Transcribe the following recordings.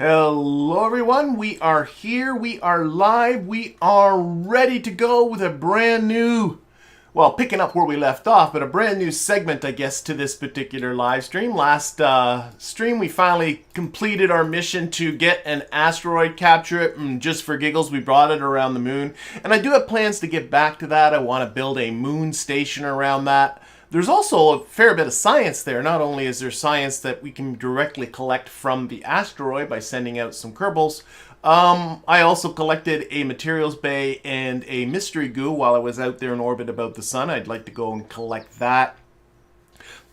Hello everyone, we are here, we are live, we are ready to go with a brand new, well, picking up where we left off, but a brand new segment, I guess, to this particular live stream. Last stream, we finally completed our mission to get an asteroid, capture it, and just for giggles, we brought it around the moon. And I do have plans to get back to that. I want to build a moon station around that. There's also a fair bit of science there. Not only is there science that we can directly collect from the asteroid by sending out some Kerbals, I also collected a materials bay and a mystery goo while I was out there in orbit about the sun. I'd like to go and collect that.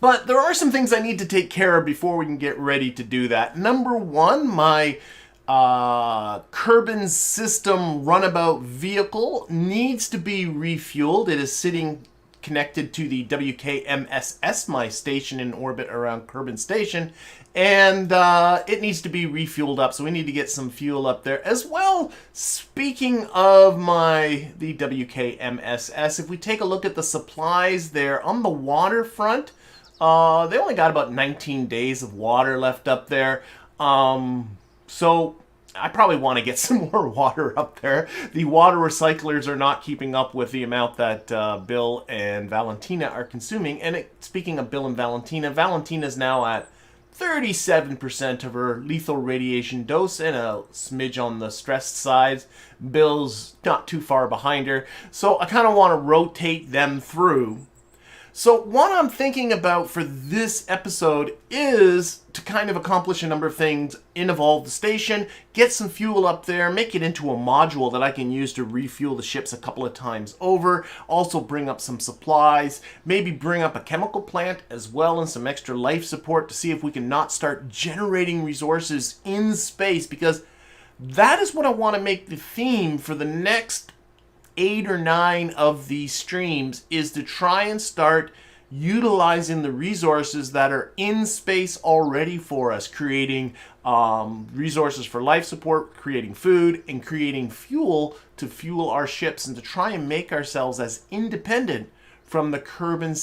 But there are some things I need to take care of before we can get ready to do that. Number one, my Kerbin system runabout vehicle needs to be refueled. It is sitting connected to the WKMSS, my station in orbit around Kerbin Station, and it needs to be refueled up, so we need to get some fuel up there as well. Speaking of the WKMSS, if we take a look at the supplies there on the waterfront, they only got about 19 days of water left up there, so I probably want to get some more water up there. The water recyclers are not keeping up with the amount that Bill and Valentina are consuming. And speaking of Bill and Valentina, Valentina's now at 37% of her lethal radiation dose and a smidge on the stressed side. Bill's not too far behind her. So I kind of want to rotate them through. So what I'm thinking about for this episode is to kind of accomplish a number of things in Evolve the Station, get some fuel up there, make it into a module that I can use to refuel the ships a couple of times over, also bring up some supplies, maybe bring up a chemical plant as well and some extra life support to see if we can not start generating resources in space, because that is what I want to make the theme for the next 8 or 9 of these streams, is to try and start utilizing the resources that are in space already for us, creating resources for life support, creating food, and creating fuel to fuel our ships, and to try and make ourselves as independent from the Kerbin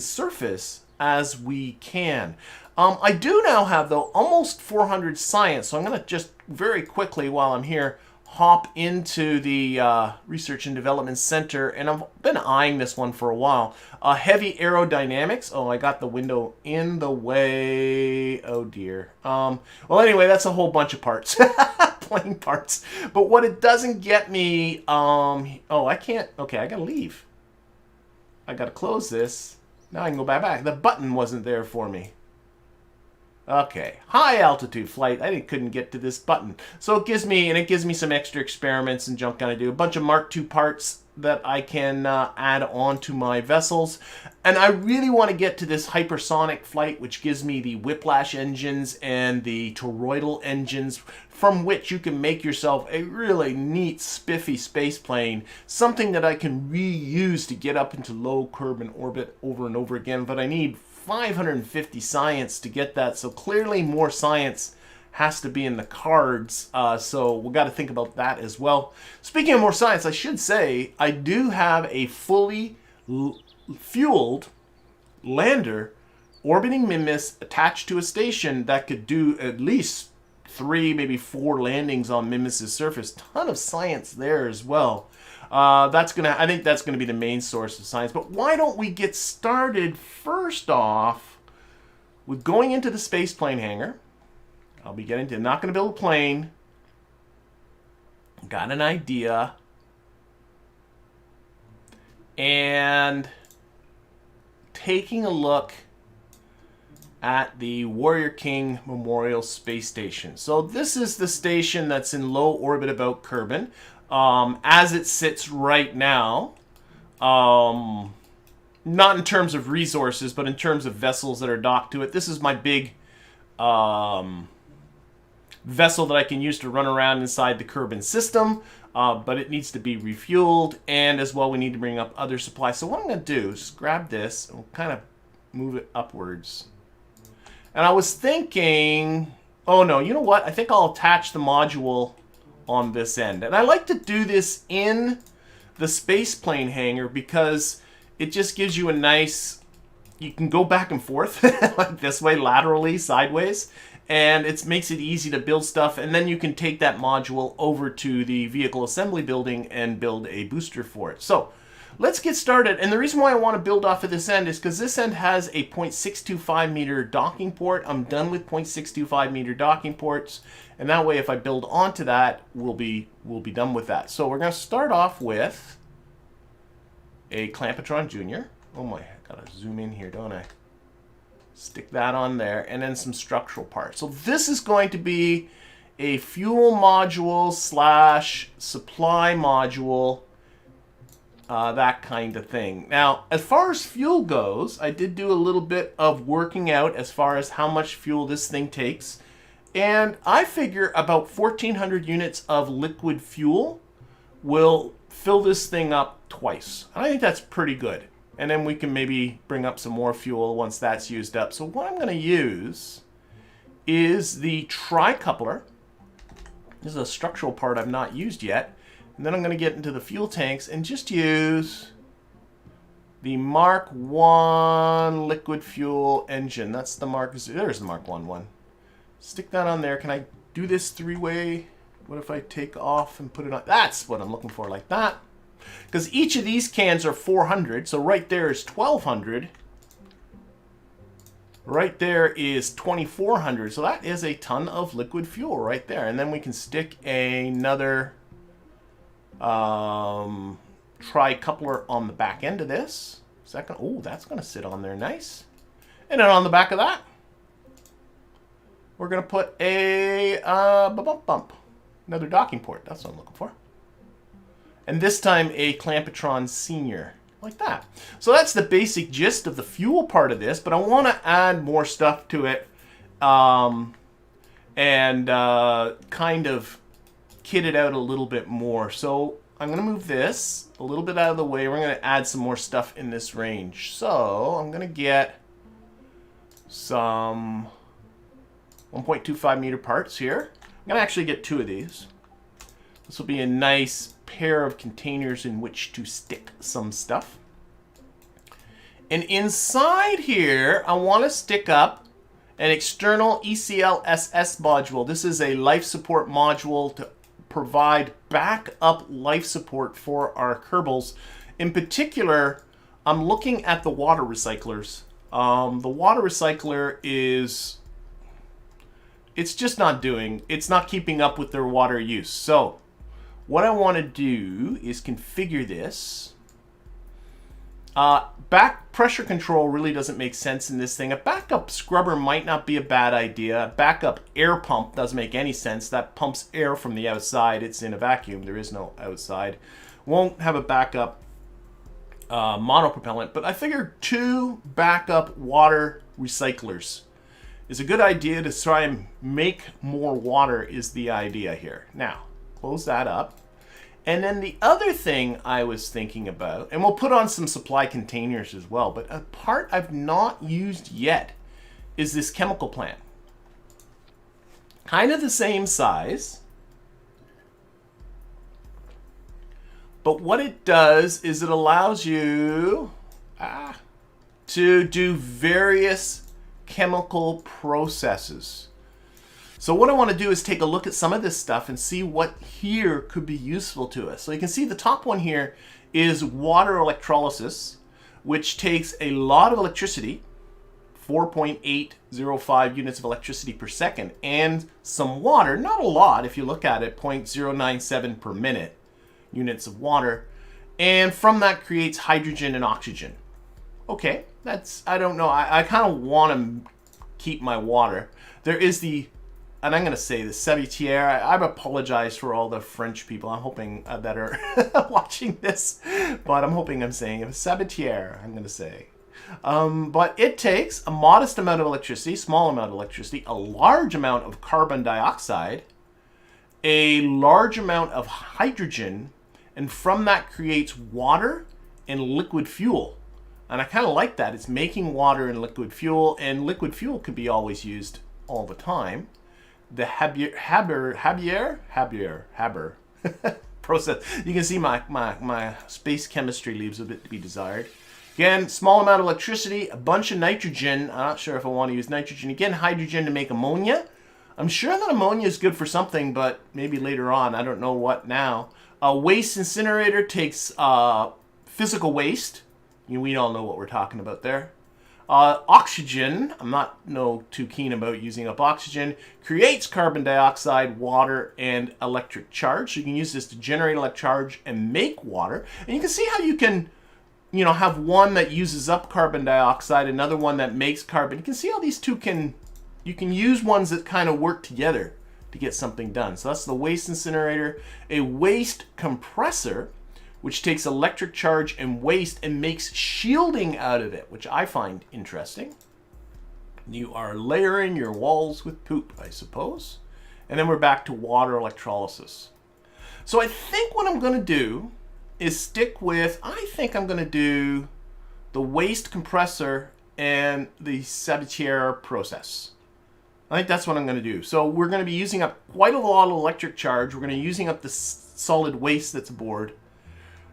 surface as we can. I do now have, though, almost 400 science, so I'm going to just very quickly, while I'm here, hop into the Research and Development Center, and I've been eyeing this one for a while. Heavy aerodynamics. Oh, I got the window in the way. Oh dear. Well, anyway, that's a whole bunch of parts. Plain parts. But what it doesn't get me, oh, I can't, okay, I gotta leave. I gotta close this. Now I can go back. The button wasn't there for me. Okay, high altitude flight. I couldn't get to this button. So it gives me some extra experiments and junk I do. A bunch of Mark II parts that I can add on to my vessels. And I really want to get to this hypersonic flight, which gives me the whiplash engines and the toroidal engines, from which you can make yourself a really neat, spiffy space plane. Something that I can reuse to get up into low Kerbin orbit over and over again. But I need 550 science to get that, so clearly more science has to be in the cards, so we've got to think about that as well. Speaking of more science, I should say I do have a fully fueled lander orbiting Mimas attached to a station that could do at least 3, maybe 4 landings on Mimas' surface. Ton of science there as well. I think that's gonna be the main source of science. But why don't we get started first off with going into the spaceplane hangar? I'll be getting to. I'm not gonna build a plane. Got an idea, and taking a look at the Warrior King Memorial Space Station. So this is the station that's in low orbit about Kerbin. As it sits right now, not in terms of resources, but in terms of vessels that are docked to it. This is my big vessel that I can use to run around inside the Kerbin system, but it needs to be refueled, and as well we need to bring up other supplies. So what I'm going to do is just grab this and we'll kind of move it upwards. And I was thinking, oh no, you know what? I think I'll attach the module on this end. And I like to do this in the spaceplane hangar because it just gives you a nice, you can go back and forth like this way, laterally, sideways, and it makes it easy to build stuff, and then you can take that module over to the vehicle assembly building and build a booster for it. So let's get started. And the reason why I want to build off of this end is because this end has a 0.625 meter docking port. I'm done with 0.625 meter docking ports, and that way if I build onto that, we'll be done with that. So we're going to start off with a Clampetron Junior. Oh my, I gotta zoom in here, don't I? Stick that on there, and then some structural parts. So this is going to be a fuel module slash supply module, that kind of thing. Now, as far as fuel goes, I did do a little bit of working out as far as how much fuel this thing takes. And I figure about 1,400 units of liquid fuel will fill this thing up twice. I think that's pretty good. And then we can maybe bring up some more fuel once that's used up. So what I'm going to use is the tri-coupler. This is a structural part I've not used yet. And then I'm going to get into the fuel tanks and just use the Mark 1 liquid fuel engine. That's the Mark, there's the Mark 1. Stick that on there. Can I do this three-way? What if I take off and put it on? That's what I'm looking for, like that. Because each of these cans are 400, so right there is 1,200. Right there is 2,400, so that is a ton of liquid fuel right there. And then we can stick another tri-coupler on the back end of this. Oh, that's going to sit on there nice. And then on the back of that, we're going to put a another docking port. That's what I'm looking for. And this time a Clampetron Senior, like that. So that's the basic gist of the fuel part of this, but I want to add more stuff to it and kind of kit it out a little bit more. So I'm going to move this a little bit out of the way. We're going to add some more stuff in this range. So I'm going to get some 1.25 meter parts here. I'm going to actually get 2 of these. This will be a nice pair of containers in which to stick some stuff. And inside here, I want to stick up an external ECLSS module. This is a life support module to provide backup life support for our Kerbals. In particular, I'm looking at the water recyclers. The water recycler is, it's just not keeping up with their water use. So what I want to do is configure this. Back pressure control really doesn't make sense in this thing. A backup scrubber might not be a bad idea. A backup air pump doesn't make any sense. That pumps air from the outside. It's in a vacuum. There is no outside. Won't have a backup monopropellant, but I figured 2 backup water recyclers is a good idea to try and make more water is the idea here. Now, close that up. And then the other thing I was thinking about, and we'll put on some supply containers as well, but a part I've not used yet is this chemical plant. Kind of the same size, but what it does is it allows you to do various chemical processes. So what I want to do is take a look at some of this stuff and see what here could be useful to us. So you can see the top one here is water electrolysis, which takes a lot of electricity, 4.805 units of electricity per second, and some water, not a lot if you look at it, 0.097 per minute units of water. And from that creates hydrogen and oxygen. Okay, that's, I don't know, I kind of want to keep my water. There is the, and I'm going to say the Sabatier. I've apologized for all the French people. I'm hoping that are watching this, but I'm hoping I'm saying it. Sabatier, I'm going to say. But it takes a modest amount of electricity, small amount of electricity, a large amount of carbon dioxide, a large amount of hydrogen, and from that creates water and liquid fuel. And I kind of like that. It's making water and liquid fuel could be always used all the time. The Haber process. You can see my space chemistry leaves a bit to be desired. Again, small amount of electricity, a bunch of nitrogen. I'm not sure if I want to use nitrogen. Again, hydrogen to make ammonia. I'm sure that ammonia is good for something, but maybe later on. I don't know what now. A waste incinerator takes physical waste. We all know what we're talking about there. Oxygen, I'm not too keen about using up oxygen, creates carbon dioxide, water, and electric charge. So you can use this to generate electric charge and make water. And you can see how you can, have one that uses up carbon dioxide, another one that makes carbon. You can see how these two you can use ones that kind of work together to get something done. So that's the waste incinerator. A waste compressor, which takes electric charge and waste and makes shielding out of it, which I find interesting. You are layering your walls with poop, I suppose. And then we're back to water electrolysis. So I think what I'm going to do is stick with, I'm going to do the waste compressor and the Sabatier process. I think that's what I'm going to do. So we're going to be using up quite a lot of electric charge. We're going to be using up the solid waste that's aboard.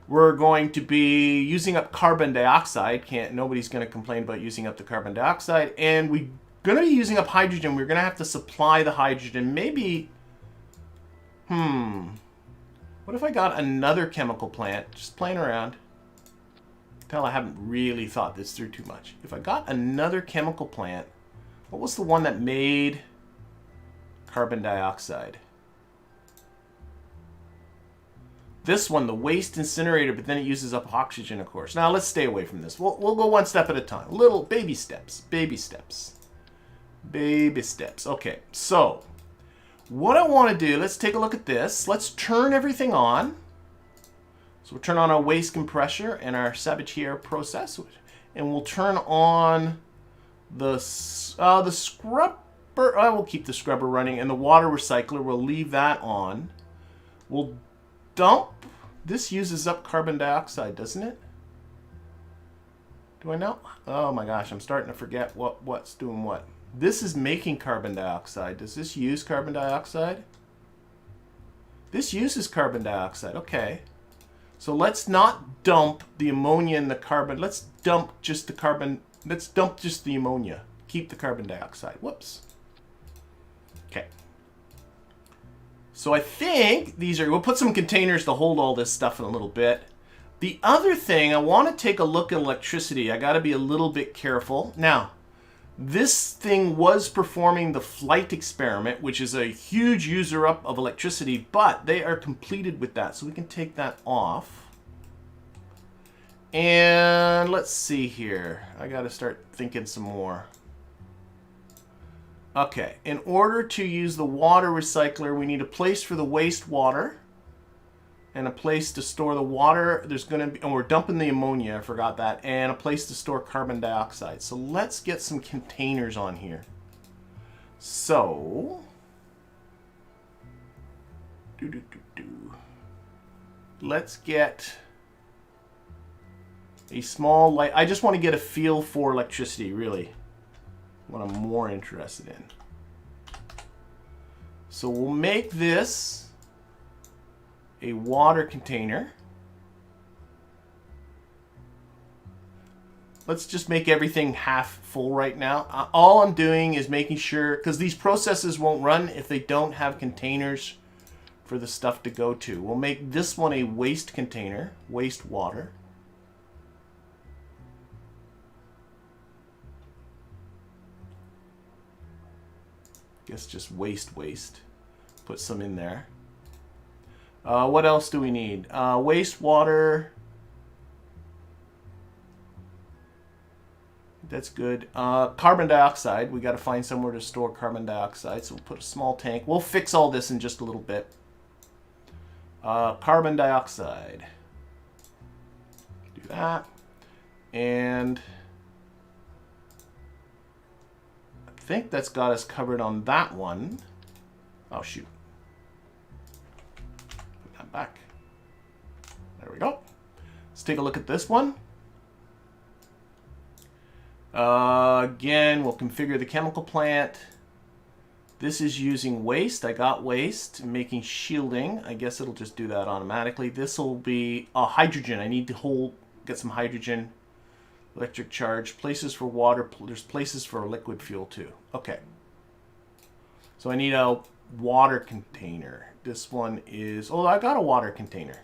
We're going to be using up carbon dioxide. Nobody's going to complain about using up the carbon dioxide. And we're going to be using up hydrogen. We're going to have to supply the hydrogen. Maybe, what if I got another chemical plant? Just playing around. Tell I haven't really thought this through too much. If I got another chemical plant, what was the one that made carbon dioxide? This one, the waste incinerator, but then it uses up oxygen, of course. Now, let's stay away from this. We'll go one step at a time. Little baby steps, baby steps, baby steps. Okay, so what I want to do, let's take a look at this. Let's turn everything on. So we'll turn on our waste compressor and our Sabatier process, and we'll turn on the scrubber. I will keep the scrubber running, and the water recycler, we'll leave that on. We'll dump. This uses up carbon dioxide, doesn't it? Do I know? Oh my gosh, I'm starting to forget what's doing what. This is making carbon dioxide. Does this use carbon dioxide? This uses carbon dioxide. Okay. So let's not dump the ammonia and the carbon. Let's dump just the carbon. Let's dump just the ammonia. Keep the carbon dioxide. Whoops. Okay. So I think we'll put some containers to hold all this stuff in a little bit. The other thing, I want to take a look at electricity. I got to be a little bit careful. Now, this thing was performing the flight experiment, which is a huge user up of electricity, but they are completed with that. So we can take that off. And let's see here. I got to start thinking some more. Okay, in order to use the water recycler, we need a place for the wastewater and a place to store the water. There's going to be, and we're dumping the ammonia, I forgot that, and a place to store carbon dioxide. So let's get some containers on here. So, let's get a small light. I just want to get a feel for electricity, really. What I'm more interested in. So we'll make this a water container. Let's just make everything half full right now. All I'm doing is making sure, because these processes won't run if they don't have containers for the stuff to go to. We'll make this one a waste container, waste water. Guess just waste. Put some in there. What else do we need? Wastewater. That's good. Carbon dioxide. We got to find somewhere to store carbon dioxide. So we'll put a small tank. We'll fix all this in just a little bit. Carbon dioxide. Do that. And I think that's got us covered on that one. Oh, shoot. Put that back. There we go. Let's take a look at this one. Again, we'll configure the chemical plant. This is using waste. I got waste. Making shielding. I guess it'll just do that automatically. This will be hydrogen. I need to get some hydrogen. Electric charge, places for water, there's places for liquid fuel too. Okay. So I need a water container. This one is, oh, I got a water container.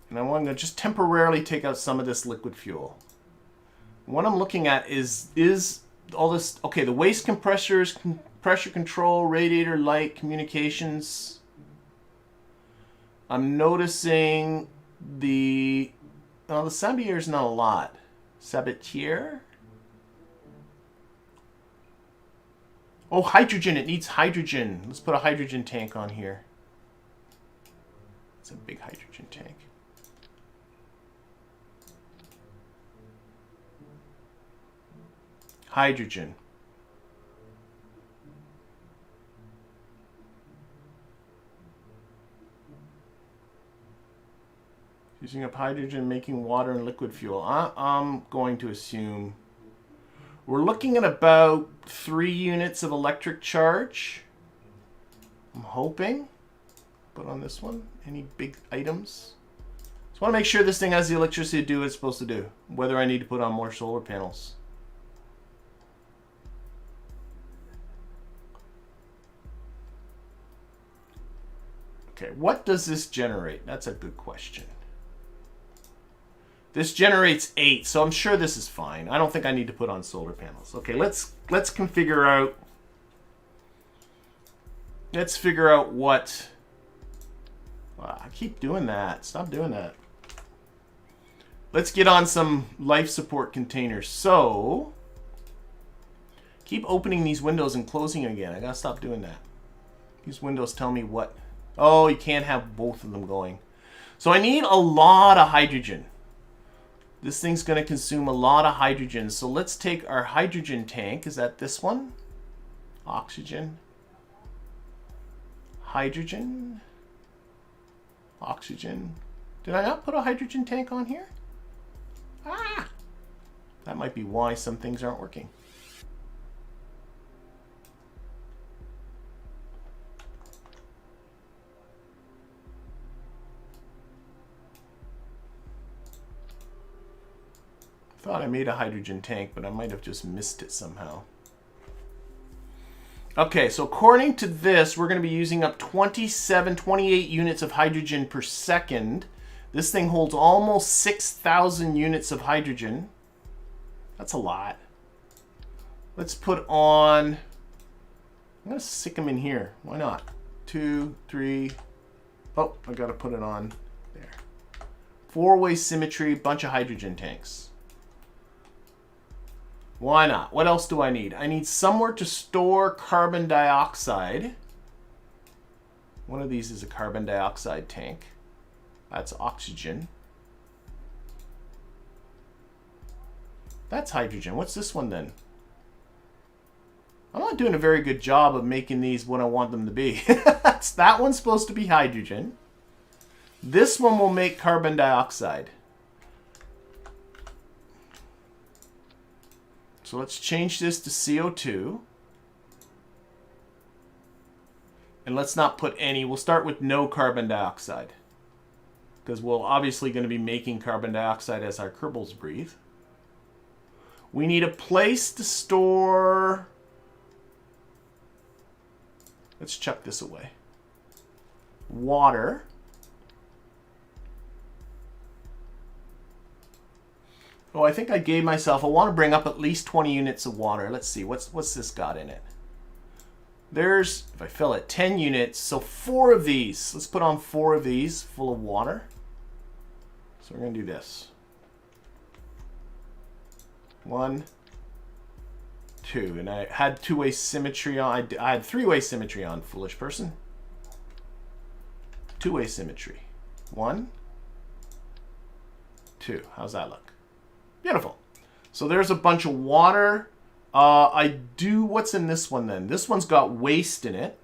And I want to just temporarily take out some of this liquid fuel. What I'm looking at is all this, okay, the waste compressors, pressure control, radiator light, communications. I'm noticing the Sabatier is not a lot. Sabatier? Oh, hydrogen. It needs hydrogen. Let's put a hydrogen tank on here. It's a big hydrogen tank. Hydrogen. Using up hydrogen, making water and liquid fuel. I'm going to assume we're looking at about 3 units of electric charge. I'm hoping. Put on this one. Any big items? Just want to make sure this thing has the electricity to do what it's supposed to do. Whether I need to put on more solar panels. Okay, what does this generate? That's a good question. This generates 8, so I'm sure this is fine. I don't think I need to put on solar panels. Okay, let's configure out. Let's figure out what. I keep doing that. Stop doing that. Let's get on some life support containers. So keep opening these windows and closing again. I gotta stop doing that. These windows tell me what. Oh, you can't have both of them going. So I need a lot of hydrogen. This thing's going to consume a lot of hydrogen. So let's take our hydrogen tank. Is that this one? Oxygen. Hydrogen. Oxygen. Did I not put a hydrogen tank on here? Ah! That might be why some things aren't working. I thought I made a hydrogen tank, but I might have just missed it somehow. Okay, so according to this, we're going to be using up 28 units of hydrogen per second. This thing holds almost 6,000 units of hydrogen. That's a lot. Let's put on... I'm going to stick them in here. Why not? 2, 3... Oh, I got to put it on there. 4-way symmetry, bunch of hydrogen tanks. Why not? What else do I need? I need somewhere to store carbon dioxide. One of these is a carbon dioxide tank. That's oxygen. That's hydrogen. What's this one then? I'm not doing a very good job of making these what I want them to be. That one's supposed to be hydrogen. This one will make carbon dioxide. So let's change this to CO2. And let's not put any. We'll start with no carbon dioxide. Because we're obviously going to be making carbon dioxide as our Kerbals breathe. We need a place to store... Let's chuck this away. Water. Oh, I think I gave myself... I want to bring up at least 20 units of water. Let's see. What's this got in it? There's, if I fill it, 10 units. So 4 of these. Let's put on 4 of these full of water. So we're going to do this. 1, 2. And I had 2-way symmetry on. I had 3-way symmetry on, foolish person. 2-way symmetry. 1, 2. How's that look? Beautiful. So there's a bunch of water. What's in this one then? This one's got waste in it.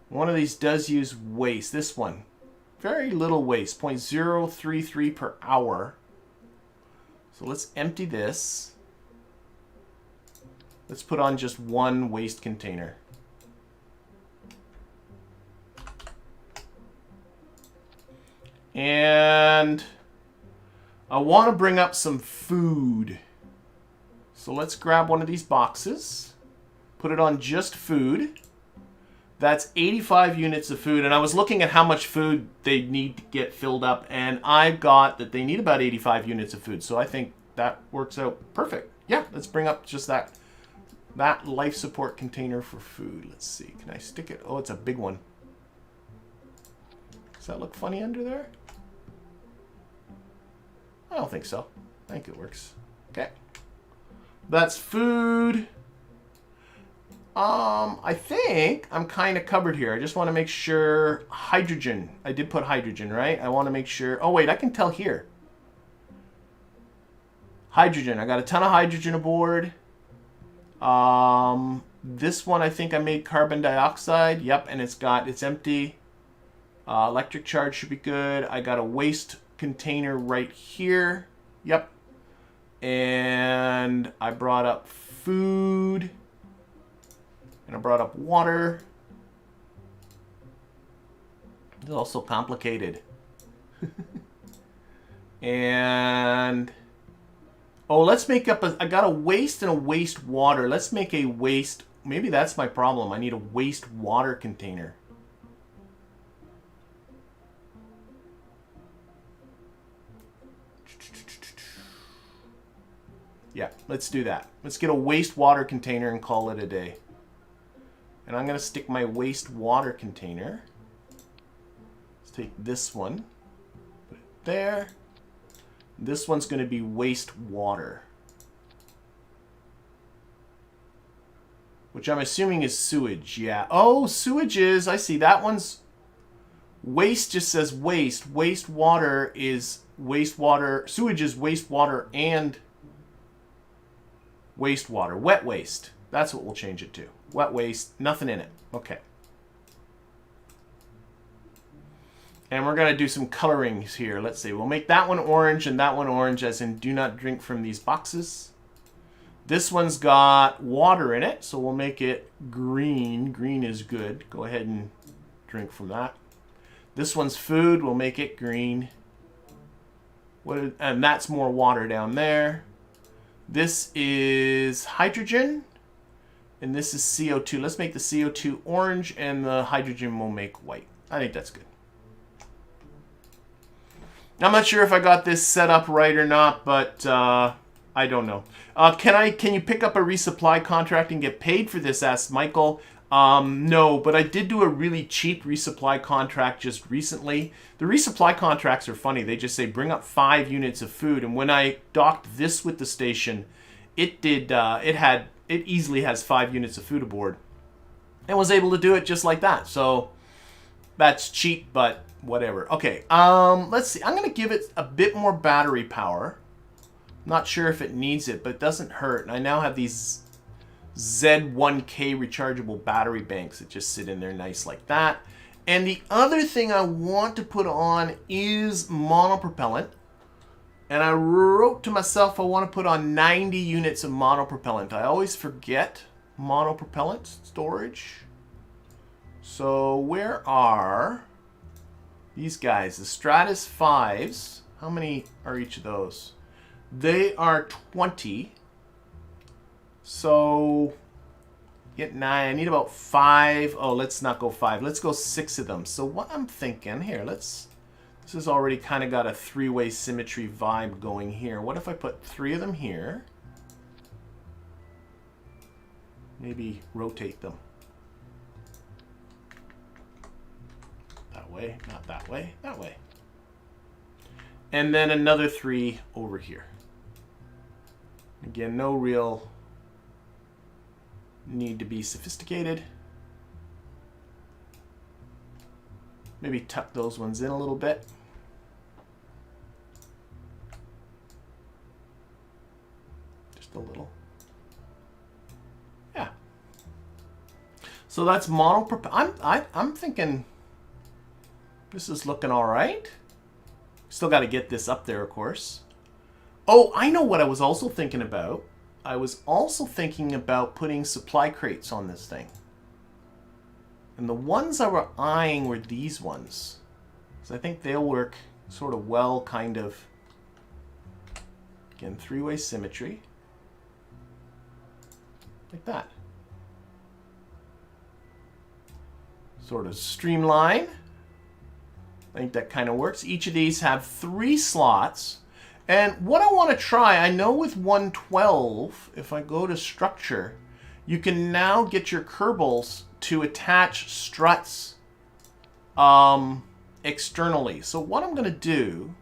One of these does use waste. This one, very little waste, 0.033 per hour. So let's empty this. Let's put on just 1 waste container. And I want to bring up some food. So let's grab one of these boxes. Put it on just food. That's 85 units of food. And I was looking at how much food they need to get filled up. And I got that they need about 85 units of food. So I think that works out perfect. Yeah, let's bring up just that life support container for food. Let's see. Can I stick it? Oh, it's a big one. Does that look funny under there? I don't think so. I think it works. Okay. That's food. I think I'm kind of covered here. I just want to make sure hydrogen. I did put hydrogen, right? I want to make sure. Oh, wait, I can tell here. Hydrogen. I got a ton of hydrogen aboard. This one, I think I made carbon dioxide. Yep, and it's empty. Electric charge should be good. I got a waste container right here. Yep. And I brought up food. And I brought up water. It's also complicated. And oh, let's make up I got a waste and a waste water. Let's make a waste. Maybe that's my problem. I need a waste water container. Yeah, let's do that. Let's get a wastewater container and call it a day. And I'm going to stick my wastewater container. Let's take this one. Put it there. This one's going to be wastewater. Which I'm assuming is sewage. Yeah. Oh, sewage is. I see. That one's. Waste just says waste. Wastewater is wastewater. Sewage is wastewater and wastewater. Wet waste. That's what we'll change it to. Wet waste. Nothing in it. Okay. And we're going to do some colorings here. Let's see. We'll make that one orange and that one orange, as in do not drink from these boxes. This one's got water in it, so we'll make it green. Green is good. Go ahead and drink from that. This one's food. We'll make it green. And that's more water down there. This is hydrogen. And this is CO2. Let's make the CO2 orange and the hydrogen will make white. I think that's good. I'm not sure if I got this set up right or not, but I don't know. Can you pick up a resupply contract and get paid for this? Asked Michael. No, but I did do a really cheap resupply contract just recently. The resupply contracts are funny. They just say bring up 5 units of food. And when I docked this with the station, it easily has 5 units of food aboard. And was able to do it just like that. So that's cheap, but whatever. Okay, let's see. I'm going to give it a bit more battery power. Not sure if it needs it, but it doesn't hurt. And I now have these Z1K rechargeable battery banks that just sit in there nice like that. And the other thing I want to put on is monopropellant. And I wrote to myself I want to put on 90 units of monopropellant. I always forget monopropellant storage. So where are these guys? The Stratus 5s. How many are each of those? They are 20. So get 9. I need about 5. Oh, let's not go 5. Let's go 6 of them. So what I'm thinking here, this has already kind of got a 3-way symmetry vibe going here. What if I put 3 of them here? Maybe rotate them. That way, not that way, that way. And then another 3 over here. Again, no real need to be sophisticated. Maybe tuck those ones in a little bit. Just a little. Yeah. So that's monopropellant. I'm thinking this is looking all right. Still got to get this up there, of course. Oh, I know what I was also thinking about. I was also thinking about putting supply crates on this thing. And the ones I were eyeing were these ones. So I think they'll work sort of well, kind of Again, three-way symmetry. Like that. Sort of streamline. I think that kind of works. Each of these have 3 slots. And what I want to try, I know with 112, if I go to structure, you can now get your Kerbals to attach struts externally. So what I'm going to do,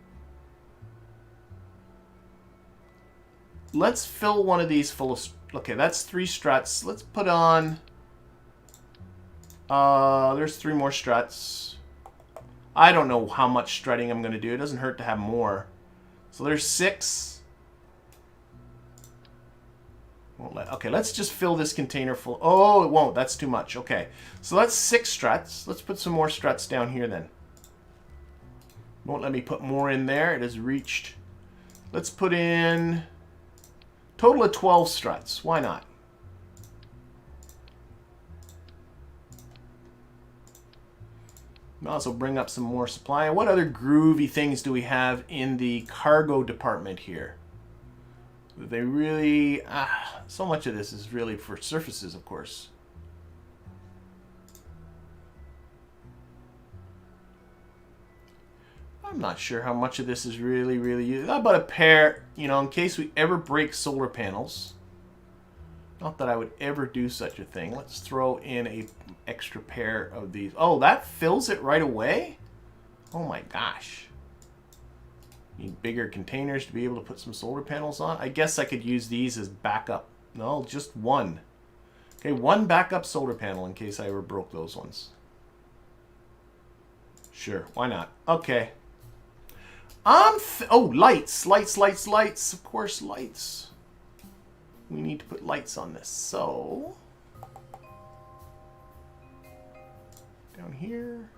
let's fill one of these full of, okay, that's 3 struts. Let's put on, there's 3 more struts. I don't know how much strutting I'm going to do. It doesn't hurt to have more. So there's 6. Won't let, okay, let's just fill this container full. Oh, it won't. That's too much. Okay, so that's 6 struts. Let's put some more struts down here then. Won't let me put more in there. It has reached. Let's put in total of 12 struts. Why not? I'll also bring up some more supply. What other groovy things do we have in the cargo department here? They really... so much of this is really for surfaces, of course. I'm not sure how much of this is really used. How about a pair, you know, in case we ever break solar panels. Not that I would ever do such a thing. Let's throw in a extra pair of these. Oh, that fills it right away? Oh my gosh. Need bigger containers to be able to put some solar panels on. I guess I could use these as backup. No, just one. Okay, one backup solar panel in case I ever broke those ones. Sure, why not? Okay. Oh, lights. Lights. Of course, lights. We need to put lights on this. So, down here.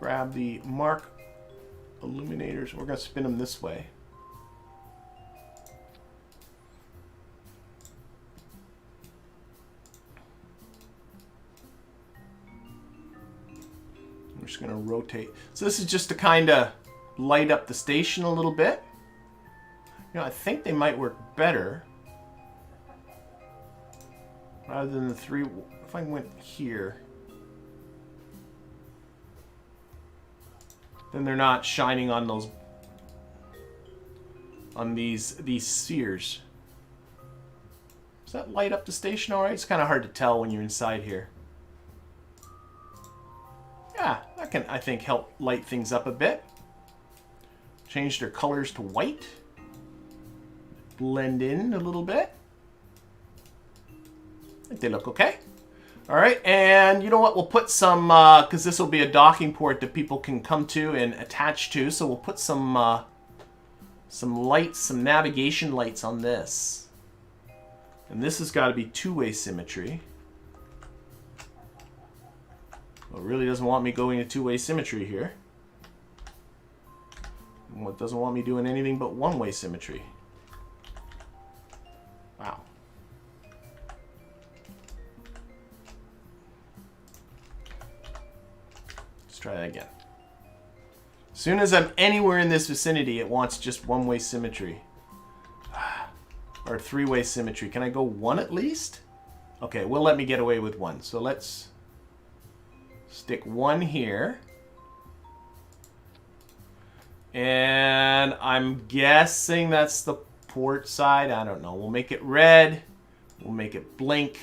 Grab the mark illuminators. We're going to spin them this way. We're just going to rotate. So this is just to kind of light up the station a little bit. You know, I think they might work better rather than the 3. If I went here, then they're not shining on those, on these spheres. Does that light up the station all right? It's kind of hard to tell when you're inside here. Yeah, that can, I think, help light things up a bit. Change their colors to white. Blend in a little bit. I think they look okay. All right, and you know what? We'll put some, because this will be a docking port that people can come to and attach to. So we'll put some lights, some navigation lights on this. And this has got to be 2-way symmetry. Well, it really doesn't want me going to 2-way symmetry here. Well, it doesn't want me doing anything but 1-way symmetry. Wow. Let's try that again. As soon as I'm anywhere in this vicinity, it wants just 1-way symmetry. Or 3-way symmetry. Can I go 1 at least? Okay, we'll let me get away with 1. So let's stick 1 here. And I'm guessing that's the port side. I don't know. We'll make it red. We'll make it blink.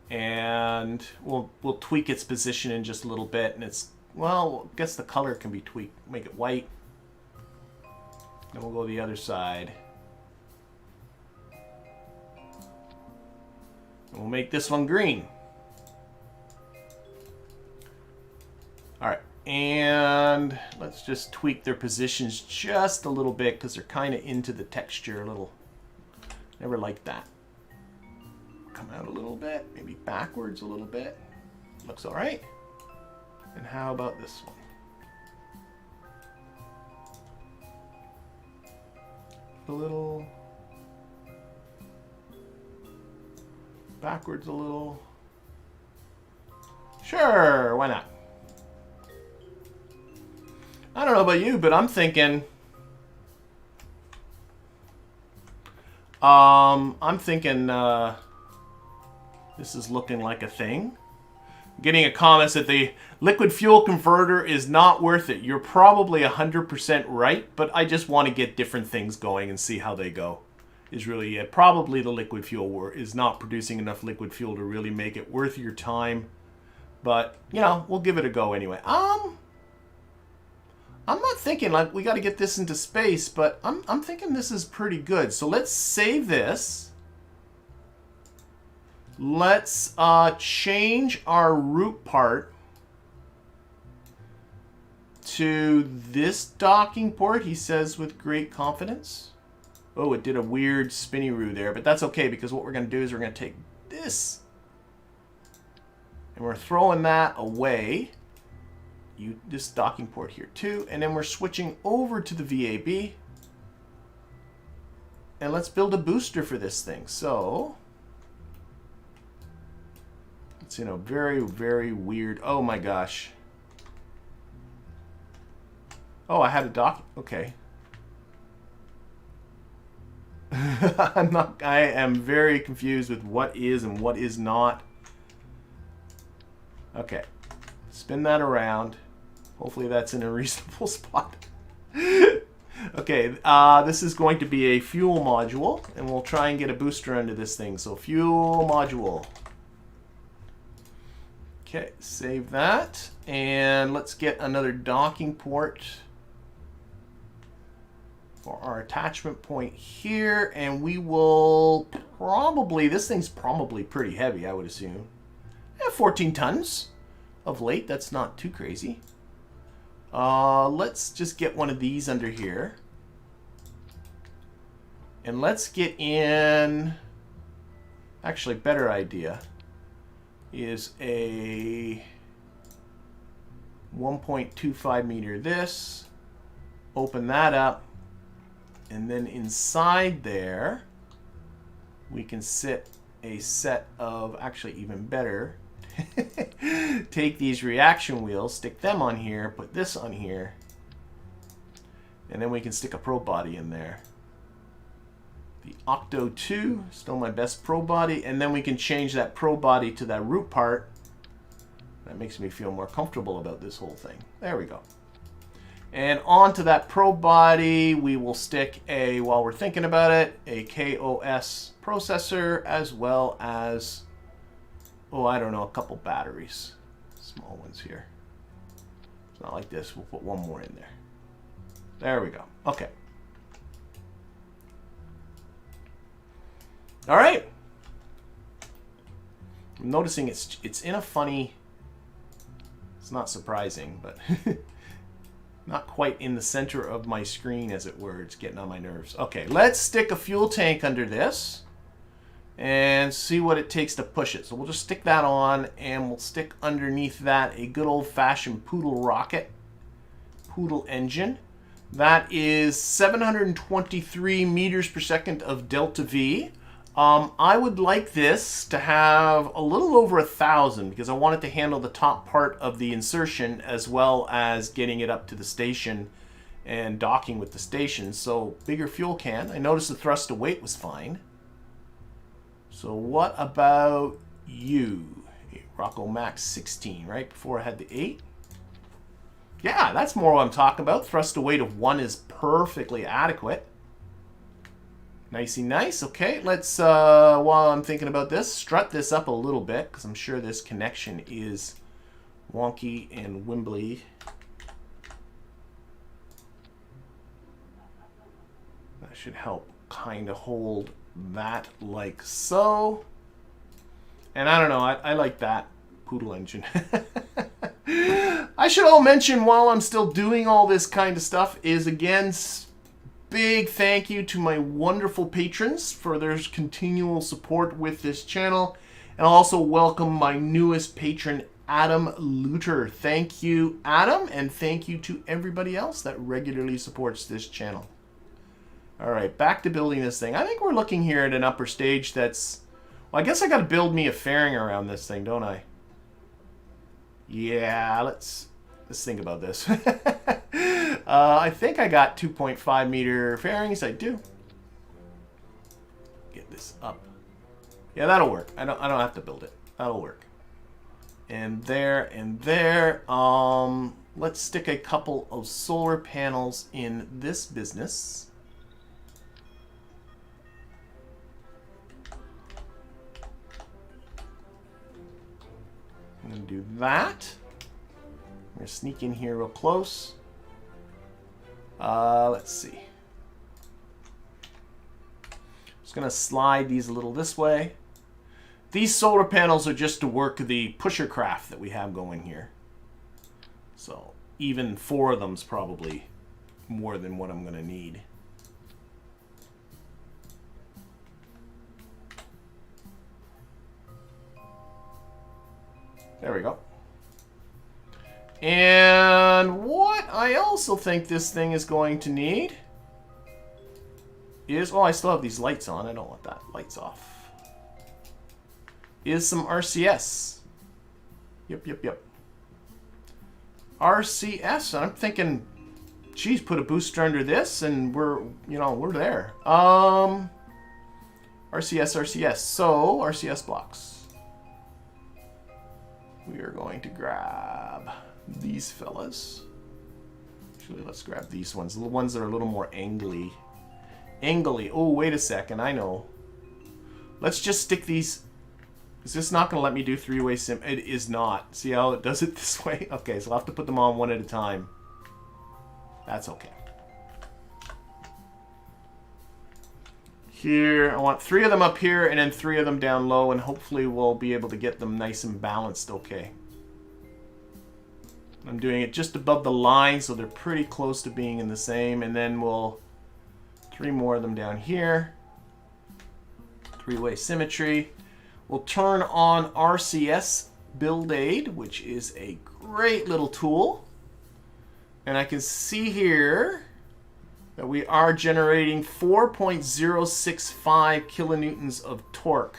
And we'll tweak its position in just a little bit. And it's, well, I guess the color can be tweaked. Make it white. Then we'll go the other side. And we'll make this one green. All right, and let's just tweak their positions just a little bit because they're kind of into the texture a little. Never liked that. Come out a little bit, maybe backwards a little bit. Looks all right. And how about this one? A little. Backwards a little. Sure, why not? don't know about you, but I'm thinking... this is looking like a thing. Getting a comment that the liquid fuel converter is not worth it. You're probably 100% right, but I just want to get different things going and see how they go. Is really it. Probably the liquid fuel is not producing enough liquid fuel to really make it worth your time. But, you know, we'll give it a go anyway. I'm not thinking like we got to get this into space, but I'm thinking this is pretty good. So let's save this. Let's change our root part to this docking port, he says with great confidence. Oh, it did a weird spinny-roo there, but that's okay because what we're going to do is we're going to take this and we're throwing that away. This docking port here too, and then we're switching over to the VAB. And let's build a booster for this thing. So... it's in a very, very weird... oh my gosh. Oh, I had a dock... okay. I am very confused with what is and what is not. Okay. Spin that around. Hopefully that's in a reasonable spot. Okay, this is going to be a fuel module, and we'll try and get a booster under this thing. So fuel module. Okay, save that, and let's get another docking port for our attachment point here, and we will probably, this thing's probably pretty heavy, I would assume. Yeah, 14 tons of weight, that's not too crazy. Let's just get one of these under here. And let's get in, actually, better idea is a 1.25 meter this, open that up, and then inside there we can sit a set of, actually even better, take these reaction wheels, stick them on here, put this on here, and then we can stick a probe body in there. The Octo 2, still my best probe body, and then we can change that probe body to that root part. That makes me feel more comfortable about this whole thing. There we go. And onto that probe body, we will stick a, while we're thinking about it, a KOS processor, as well as, oh, I don't know, a couple batteries. Small ones here. It's not like this. We'll put one more in there. There we go. Okay. All right. I'm noticing it's in a funny, it's not surprising, but not quite in the center of my screen, as it were. It's getting on my nerves. Okay, let's stick a fuel tank under this and see what it takes to push it. So we'll just stick that on, and we'll stick underneath that a good old-fashioned Poodle rocket, Poodle engine. That is 723 meters per second of delta V. I would like this to have a little over 1,000 because I want it to handle the top part of the insertion as well as getting it up to the station and docking with the station. So bigger fuel can. I noticed the thrust to weight was fine. So what about you? Rocco Max 16, right? Before I had the 8. Yeah, that's more what I'm talking about. Thrust to weight of 1 is perfectly adequate. Nicey nice. Okay, let's, while I'm thinking about this, strut this up a little bit because I'm sure this connection is wonky and wimbly. That should help kind of hold that like so. And I don't know, I like that Poodle engine. I should all mention while I'm still doing all this kind of stuff is, again, big thank you to my wonderful patrons for their continual support with this channel. And I'll also welcome my newest patron, Adam Luter. Thank you, Adam, and thank you to everybody else that regularly supports this channel. All right, back to building this thing. I think we're looking here at an upper stage that's... well, I guess I got to build me a fairing around this thing, don't I? Yeah, let's think about this. I think I got 2.5 meter fairings. I do. Get this up. Yeah, that'll work. I don't have to build it. That'll work. And there and there. Let's stick a couple of solar panels in this business. I'm going to do that. I'm going to sneak in here real close. Let's see. Just going to slide these a little this way. These solar panels are just to work the pusher craft that we have going here. So even 4 of them's probably more than what I'm going to need. There we go. And what I also think this thing is going to need is, oh, I still have these lights on. I don't want that. Lights off. Is some RCS. Yep. RCS. And I'm thinking, geez, put a booster under this and we're there. RCS. So, RCS blocks. We are going to grab these fellas. Actually, let's grab these ones. The ones that are a little more angly. Oh, wait a second. I know. Let's just stick these. Is this not going to let me do 3-way sim? It is not. See how it does it this way? Okay, so I'll have to put them on one at a time. That's okay. Here, I want 3 of them up here and then 3 of them down low, and hopefully we'll be able to get them nice and balanced okay. I'm doing it just above the line, so they're pretty close to being in the same, and then we'll 3 more of them down here. 3-way symmetry. We'll turn on RCS Build Aid, which is a great little tool. And I can see here that we are generating 4.065 kilonewtons of torque.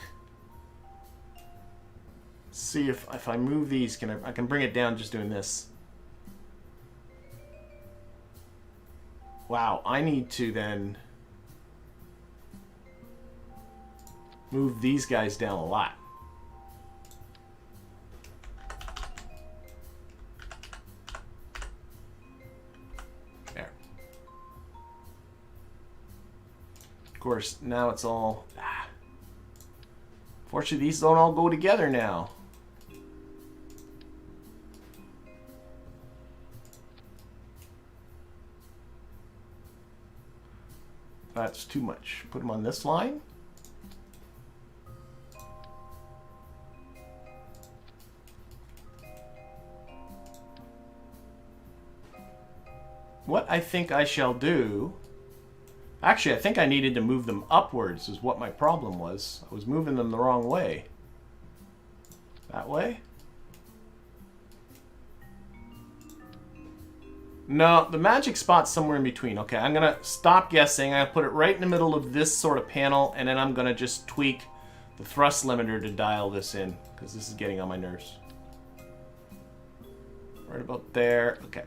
Let's see if I move these, I can bring it down just doing this. Wow, I need to then move these guys down a lot. There. Of course, now it's all... Fortunately, these don't all go together now. That's too much. Put them on this line. What I think I shall do... Actually, I think I needed to move them upwards is what my problem was. I was moving them the wrong way. That way? No, the magic spot's somewhere in between. Okay, I'm going to stop guessing. I'm going to put it right in the middle of this sort of panel, and then I'm going to just tweak the thrust limiter to dial this in, because this is getting on my nerves. Right about there. Okay.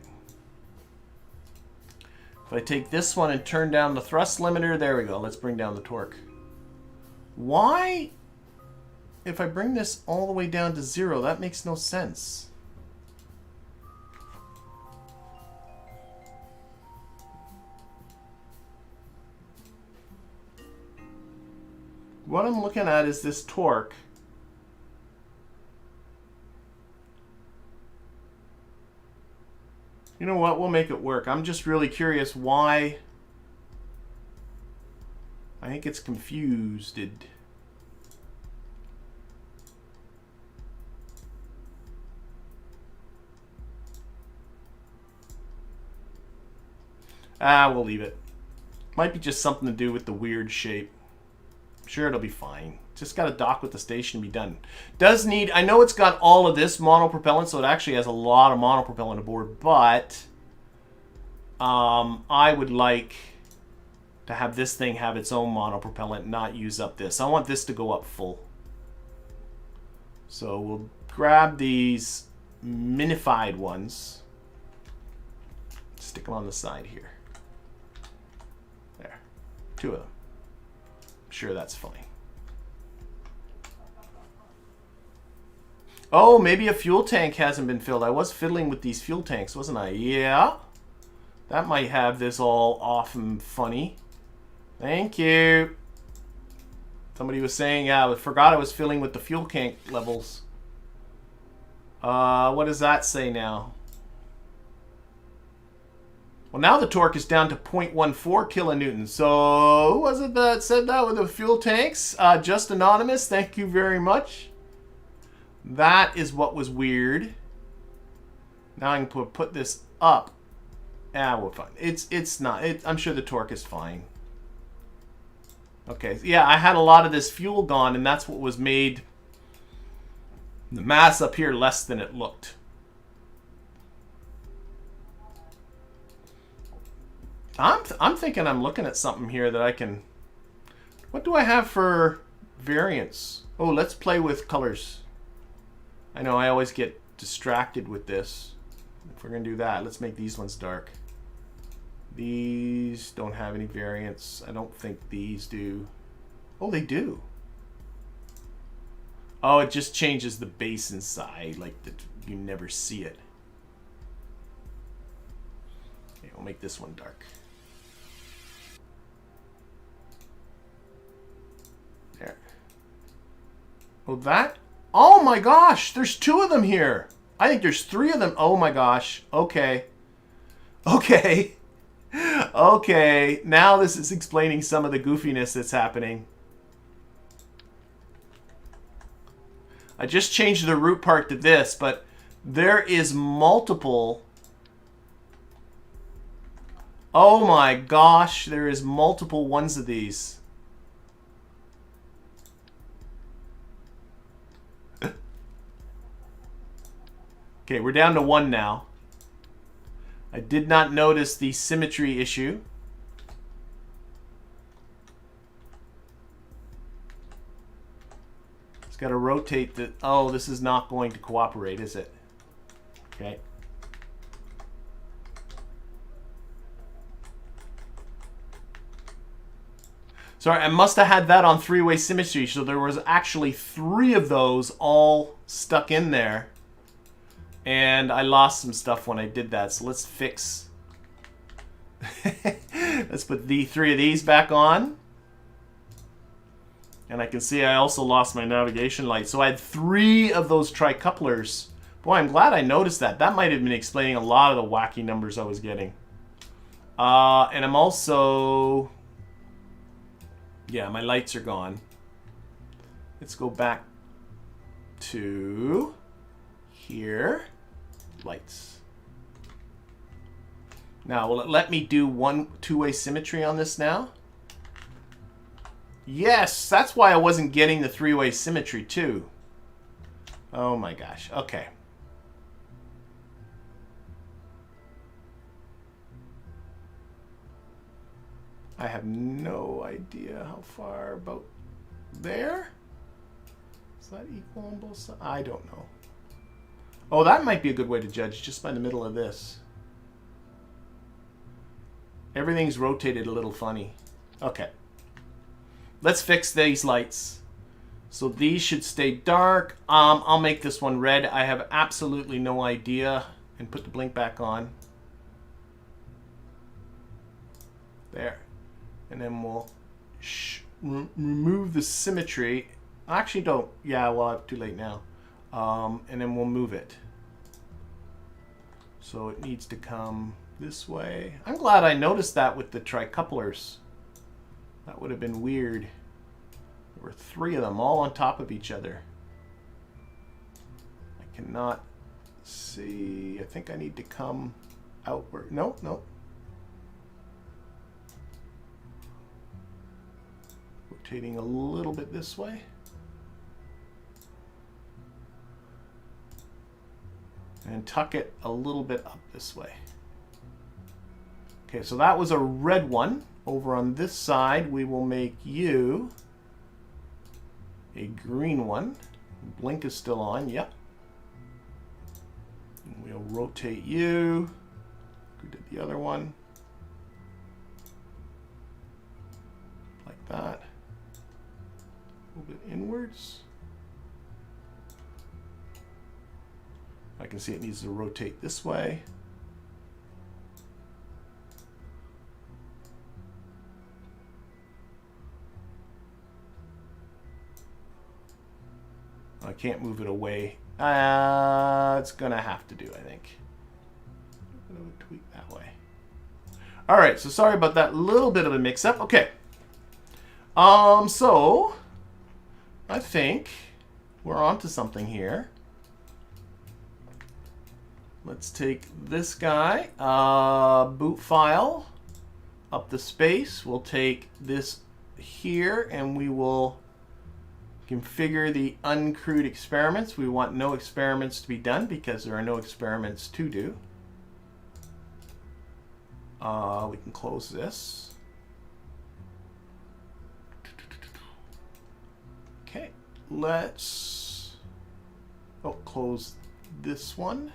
If I take this one and turn down the thrust limiter, there we go. Let's bring down the torque. Why? If I bring this all the way down to 0, that makes no sense. What I'm looking at is this torque. You know what? We'll make it work. I'm just really curious why. I think it's confused. We'll leave it. Might be just something to do with the weird shape. I'm sure it'll be fine. Just got to dock with the station and be done. Does need, I know it's got all of this monopropellant, so it actually has a lot of monopropellant aboard, but I would like to have this thing have its own monopropellant, not use up this. I want this to go up full. So we'll grab these minified ones. Stick them on the side here. There. 2 of them. I'm sure that's funny. Oh, maybe a fuel tank hasn't been filled. I was fiddling with these fuel tanks, wasn't I? Yeah. That might have this all off and funny. Thank you. Somebody was saying, yeah, I forgot I was filling with the fuel tank levels. What does that say now? Well, now the torque is down to 0.14 kilonewtons. So, who was it that said that with the fuel tanks? Just Anonymous, thank you very much. That is what was weird. Now I can put this up. Ah, we're fine. It's not. I'm sure the torque is fine. Okay, yeah, I had a lot of this fuel gone, and that's what was made the mass up here less than it looked. I'm thinking I'm looking at something here that I can... What do I have for variants? Oh, let's play with colors. I know I always get distracted with this. If we're going to do that, let's make these ones dark. These don't have any variants. I don't think these do. Oh, they do. Oh, it just changes the base inside, like you never see it. Okay, we'll make this one dark. There. Oh, that? Oh my gosh, there's 2 of them here. I think there's 3 of them. Oh my gosh. Okay. Okay. Okay. Now this is explaining some of the goofiness that's happening. I just changed the root part to this, but there is multiple. Oh my gosh, there is multiple ones of these. Okay, we're down to 1 now. I did not notice the symmetry issue. It's got to rotate the... Oh, this is not going to cooperate, is it? Okay. Sorry, I must have had that on 3-way symmetry, so there was actually 3 of those all stuck in there. And I lost some stuff when I did that, so let's fix. Let's put the 3 of these back on. And I can see I also lost my navigation light. So I had 3 of those tricouplers. Boy, I'm glad I noticed that. That might have been explaining a lot of the wacky numbers I was getting. And I'm also... Yeah, my lights are gone. Let's go back to here. Lights. Now, will it let me do 2-way symmetry on this now? Yes, that's why I wasn't getting the 3-way symmetry too. Oh my gosh. Okay. I have no idea how far about there. Is that equal on both sides? I don't know. Oh, that might be a good way to judge, just by the middle of this. Everything's rotated a little funny. Okay. Let's fix these lights. So these should stay dark. I'll make this one red. I have absolutely no idea. And put the blink back on. There. And then we'll remove the symmetry. Actually, don't. Yeah, well, too late now. And then we'll move it. So it needs to come this way. I'm glad I noticed that with the tricouplers. That would have been weird. There were 3 of them all on top of each other. I cannot see. I think I need to come outward. No, no. Rotating a little bit this way. And tuck it a little bit up this way. Okay, so that was a red one. Over on this side, we will make you a green one. Blink is still on, yep. And we'll rotate you. we did the other one. Like that. A little bit inwards. I can see it needs to rotate this way. I can't move it away. It's gonna have to do, I think. I'm gonna tweak that way. All right, so sorry about that little bit of a mix-up. Okay. So I think we're on to something here. Let's take this guy, boot file, up the space. We'll take this here and we will configure the uncrewed experiments. We want no experiments to be done because there are no experiments to do. We can close this. Okay, let's close this one.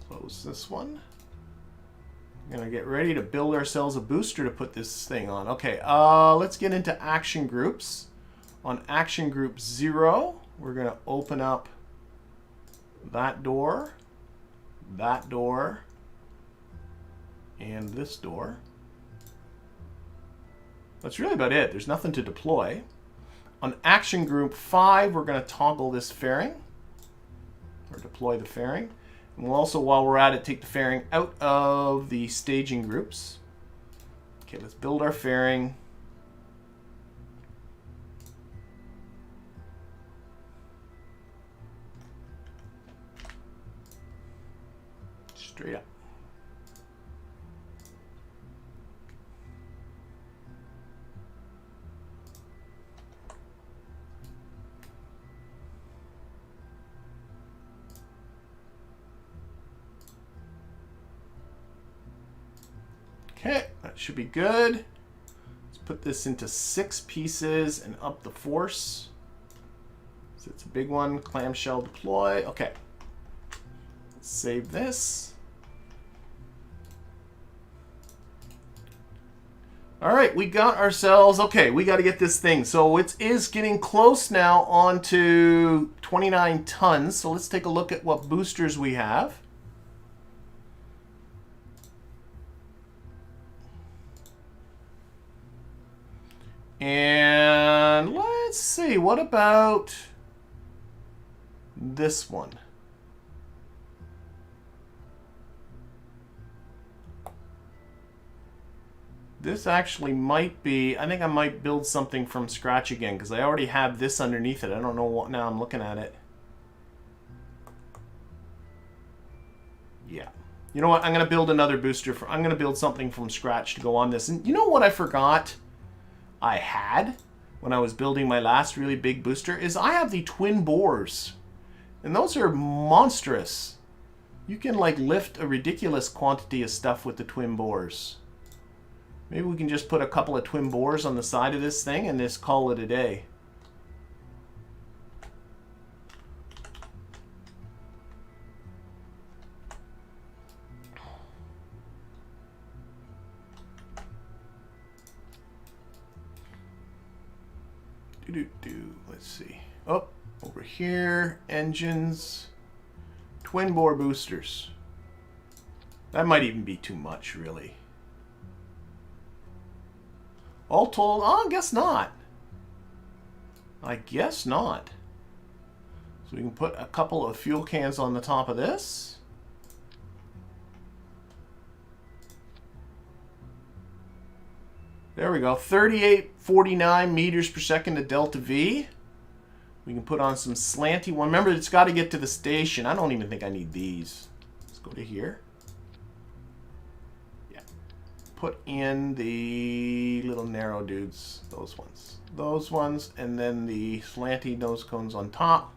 Close this one. We're gonna get ready to build ourselves a booster to put this thing on. Okay, let's get into action groups. On action group 0, we're gonna open up that door, and this door. That's really about it. There's nothing to deploy. On action group 5, we're gonna toggle this fairing, or deploy the fairing. And we'll also, while we're at it, take the fairing out of the staging groups. Okay, let's build our fairing. Straight up. Okay, that should be good. Let's put this into 6 pieces and up the force. So it's a big one. Clamshell deploy. Okay. Let's save this. All right, we got ourselves, okay, we got to get this thing. So it is getting close now on to 29 tons. So let's take a look at what boosters we have. And let's see, what about this one? This actually might be, I think I might build something from scratch again because I already have this underneath it. I don't know what, now I'm looking at it. Yeah. You know what, I'm going to build another booster. I'm going to build something from scratch to go on this. And you know what I forgot I had when I was building my last really big booster is I have the twin bores. And those are monstrous. You can like lift a ridiculous quantity of stuff with the twin bores. Maybe we can just put a couple of twin bores on the side of this thing and just call it a day. Let's see. Oh, over here, engines, twin bore boosters. That might even be too much, really. All told, oh, I guess not. I guess not. So we can put a couple of fuel cans on the top of this. There we go. 3849 meters per second to delta V. We can put on some slanty one. Remember, it's got to get to the station. I don't even think I need these. Let's go to here. Yeah. Put in the little narrow dudes. Those ones. Those ones. And then the slanty nose cones on top.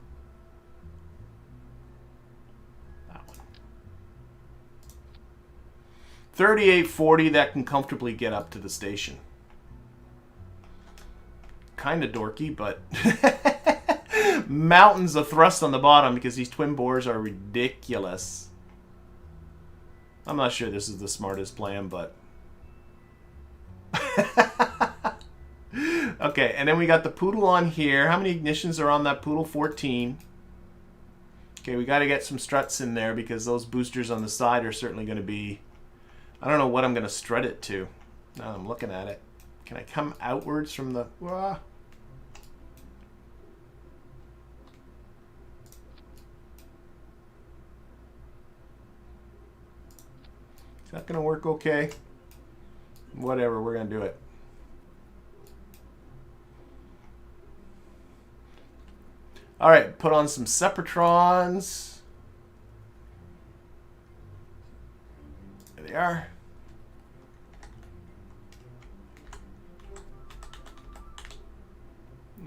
That one. 3840. That can comfortably get up to the station. Kind of dorky, but mountains of thrust on the bottom because these twin bores are ridiculous. I'm not sure this is the smartest plan, but... Okay, and then we got the Poodle on here. How many ignitions are on that Poodle? 14. Okay, we got to get some struts in there because those boosters on the side are certainly going to be... I don't know what I'm going to strut it to. Now I'm looking at it. Can I come outwards from the... Is that going to work okay? Whatever, we're going to do it. All right, put on some Separatrons. There they are.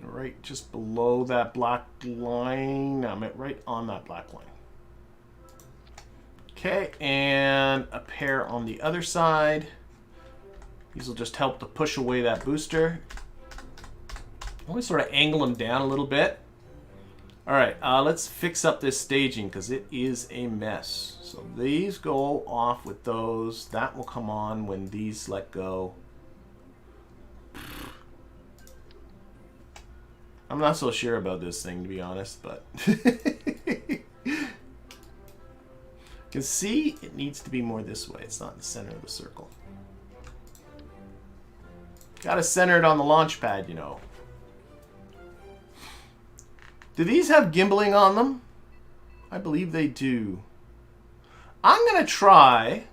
Right just below that black line. I'm right on that black line. Okay, and a pair on the other side. These will just help to push away that booster. I want to sort of angle them down a little bit. All right, let's fix up this staging because it is a mess. So these go off with those. That will come on when these let go. I'm not so sure about this thing, to be honest, but... You can see it needs to be more this way. It's not in the center of the circle. Gotta center it on the launch pad, you know. Do these have gimbaling on them? I believe they do. I'm gonna try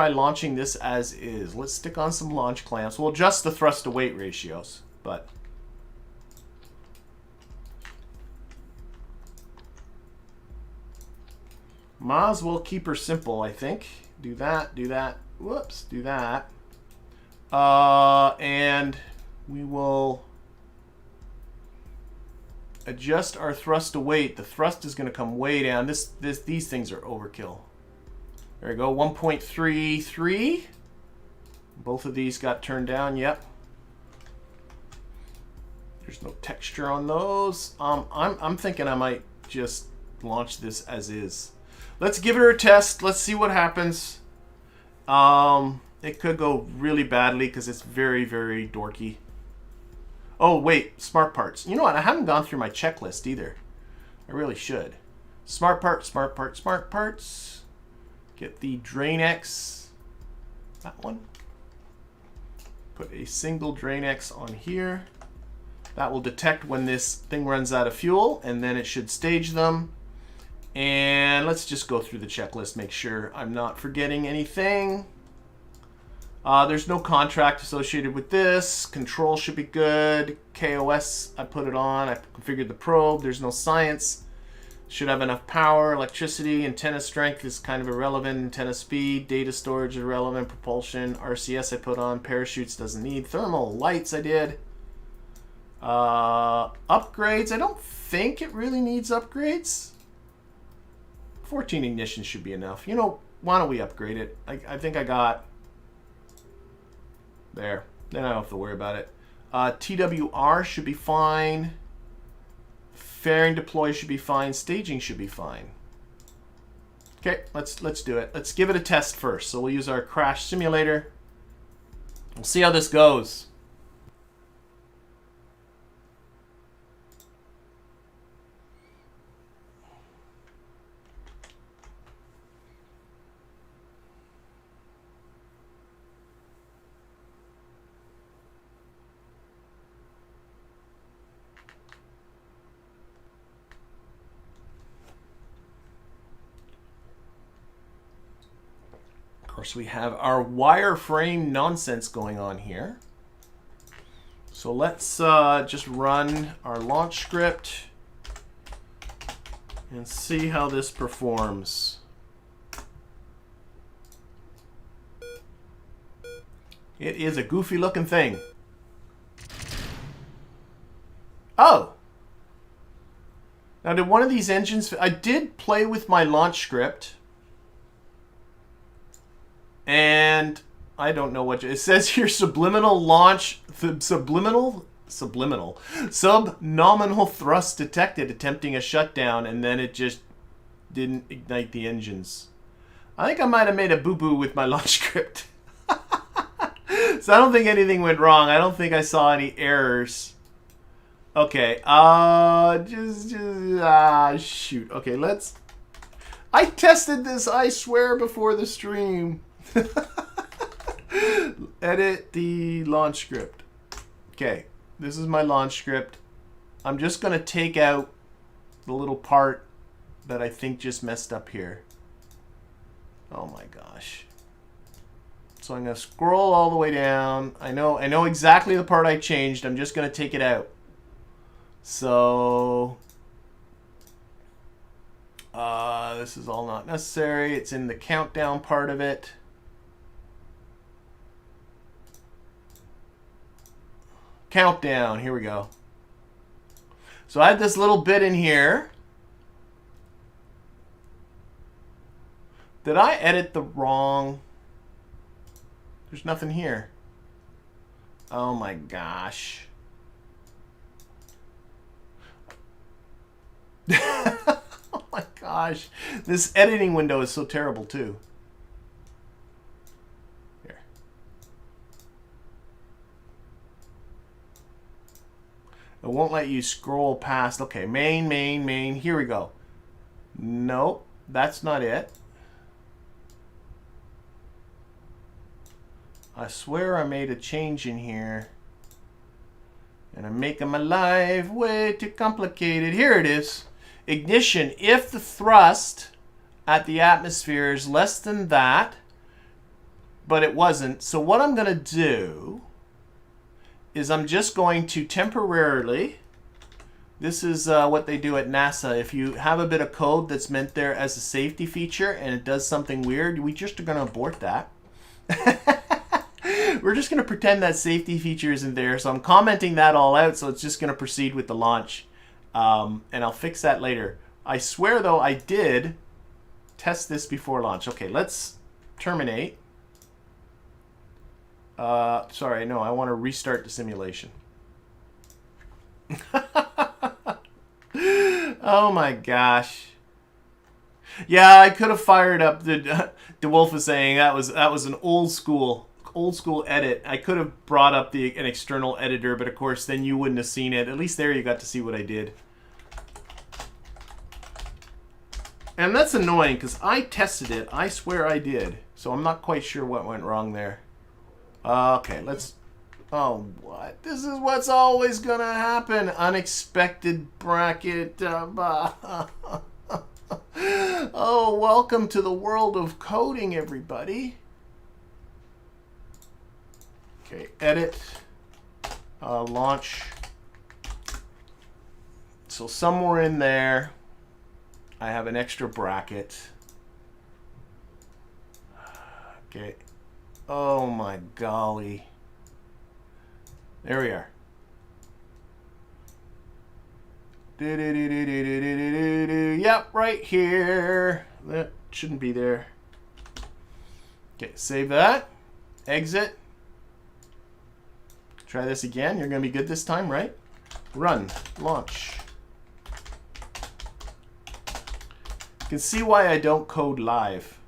launching this as is. Let's stick on some launch clamps. We'll adjust the thrust to weight ratios, but might as well keep her simple, I think. Do that, whoops, do that. And we will adjust our thrust to weight. The thrust is going to come way down. These things are overkill. There we go, 1.33. Both of these got turned down, yep. There's no texture on those. I'm thinking I might just launch this as is. Let's give her a test. Let's see what happens. It could go really badly because it's very, very dorky. Oh, wait. Smart parts. You know what? I haven't gone through my checklist either. I really should. Smart parts, smart parts, smart parts. Get the Drain X. That one. Put a single Drain X on here. That will detect when this thing runs out of fuel, and then it should stage them. And let's just go through the checklist, make sure I'm not forgetting anything. There's no contract associated with this. Control should be good. KOS, I put it on. I configured the probe. There's no science. Should have enough power. Electricity, antenna strength is kind of irrelevant. Antenna speed, data storage irrelevant. Propulsion, RCS I put on. Parachutes doesn't need. Thermal lights I did. Upgrades, I don't think it really needs upgrades. 14 ignition should be enough. You know, why don't we upgrade it? I think I got... There. Then I don't have to worry about it. TWR should be fine. Fairing deploy should be fine. Staging should be fine. Okay, let's do it. Let's give it a test first. So we'll use our crash simulator. We'll see how this goes. Of course, we have our wireframe nonsense going on here. So let's just run our launch script and see how this performs. It is a goofy looking thing. Oh! Now did one of these engines... I did play with my launch script. And I don't know what it says here. Subliminal launch, subnominal thrust detected attempting a shutdown, and then it just didn't ignite the engines. I think I might have made a boo-boo with my launch script. So I don't think anything went wrong. I don't think I saw any errors. Okay, shoot. Okay, let's... I tested this, I swear, before the stream. Edit the launch script. Okay, this is my launch script. I'm just going to take out the little part that I think just messed up here. Oh my gosh. So I'm going to scroll all the way down. I know exactly the part I changed. I'm just going to take it out. So this is all not necessary. It's in the countdown part of it. Countdown. Here we go. So I had this little bit in here. Did I edit the wrong... There's nothing here. Oh my gosh. Oh my gosh. This editing window is so terrible too. Here. It won't let you scroll past. Okay, main. Here we go. Nope, that's not it. I swear I made a change in here. And I'm making my life way too complicated. Here it is. Ignition. If the thrust at the atmosphere is less than that, but it wasn't. So what I'm going to do is I'm just going to temporarily, this is what they do at NASA. If you have a bit of code that's meant there as a safety feature and it does something weird, we just are going to abort that. We're just going to pretend that safety feature isn't there. So I'm commenting that all out. So it's just going to proceed with the launch. And I'll fix that later. I swear, though, I did test this before launch. Okay, let's terminate. Sorry, no, I want to restart the simulation. Oh my gosh. Yeah, I could have fired up the DeWolf is saying that was an old school edit. I could have brought up an external editor, but of course then you wouldn't have seen it. At least there you got to see what I did. And that's annoying because I tested it. I swear I did. So I'm not quite sure what went wrong there. Okay, let's... Oh, what? This is what's always going to happen. Unexpected bracket. Oh, welcome to the world of coding, everybody. Okay, edit. Launch. So somewhere in there, I have an extra bracket. Okay. Oh my golly. There we are. Yep, right here. That shouldn't be there. Okay, save that. Exit. Try this again. You're going to be good this time, right? Run. Launch. You can see why I don't code live.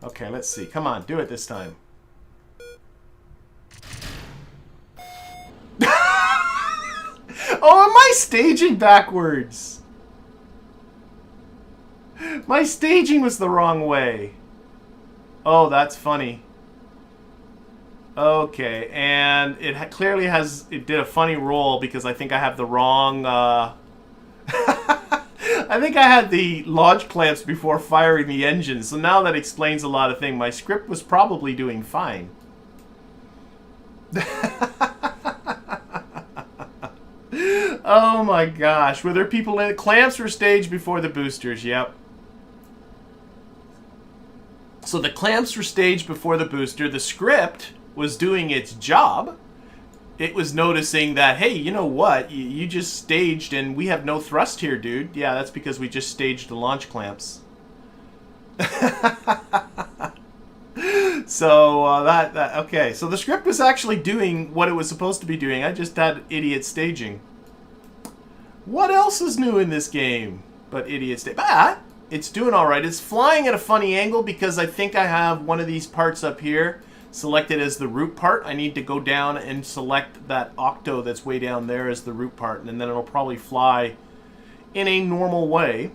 Okay, let's see. Come on, do it this time. Oh, am I staging backwards? My staging was the wrong way. Oh, that's funny. Okay, and it clearly it did a funny roll because I think I have the wrong... I think I had the launch clamps before firing the engine, so now that explains a lot of things. My script was probably doing fine. Oh my gosh. Were there people in it? Clamps were staged before the boosters, yep. So the clamps were staged before the booster. The script was doing its job. It was noticing that, hey, you know what? You just staged and we have no thrust here, dude. Yeah, that's because we just staged the launch clamps. So, okay. So the script was actually doing what it was supposed to be doing. I just had idiot staging. What else is new in this game but idiot staging? Ah! It's doing all right. It's flying at a funny angle because I think I have one of these parts up here selected as the root part. I need to go down and select that octo that's way down there as the root part, and then it'll probably fly in a normal way.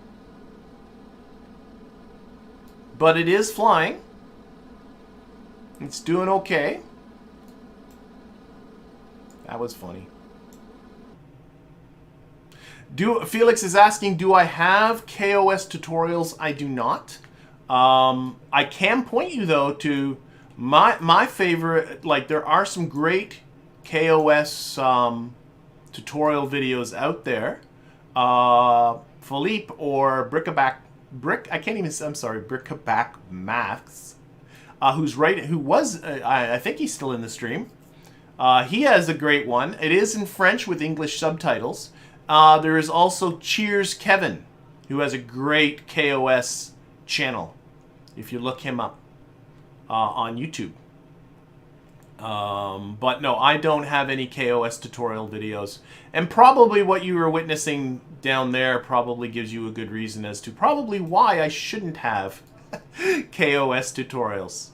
But it is flying. It's doing okay. That was funny. Felix is asking, do I have KOS tutorials? I do not. I can point you, though, to my favorite. Like, there are some great KOS tutorial videos out there. Philippe or Brickleback Maths, I think he's still in the stream. He has a great one. It is in French with English subtitles. There is also Cheers Kevin, who has a great KOS channel, if you look him up on YouTube. But no, I don't have any KOS tutorial videos. And probably what you were witnessing down there probably gives you a good reason as to probably why I shouldn't have KOS tutorials.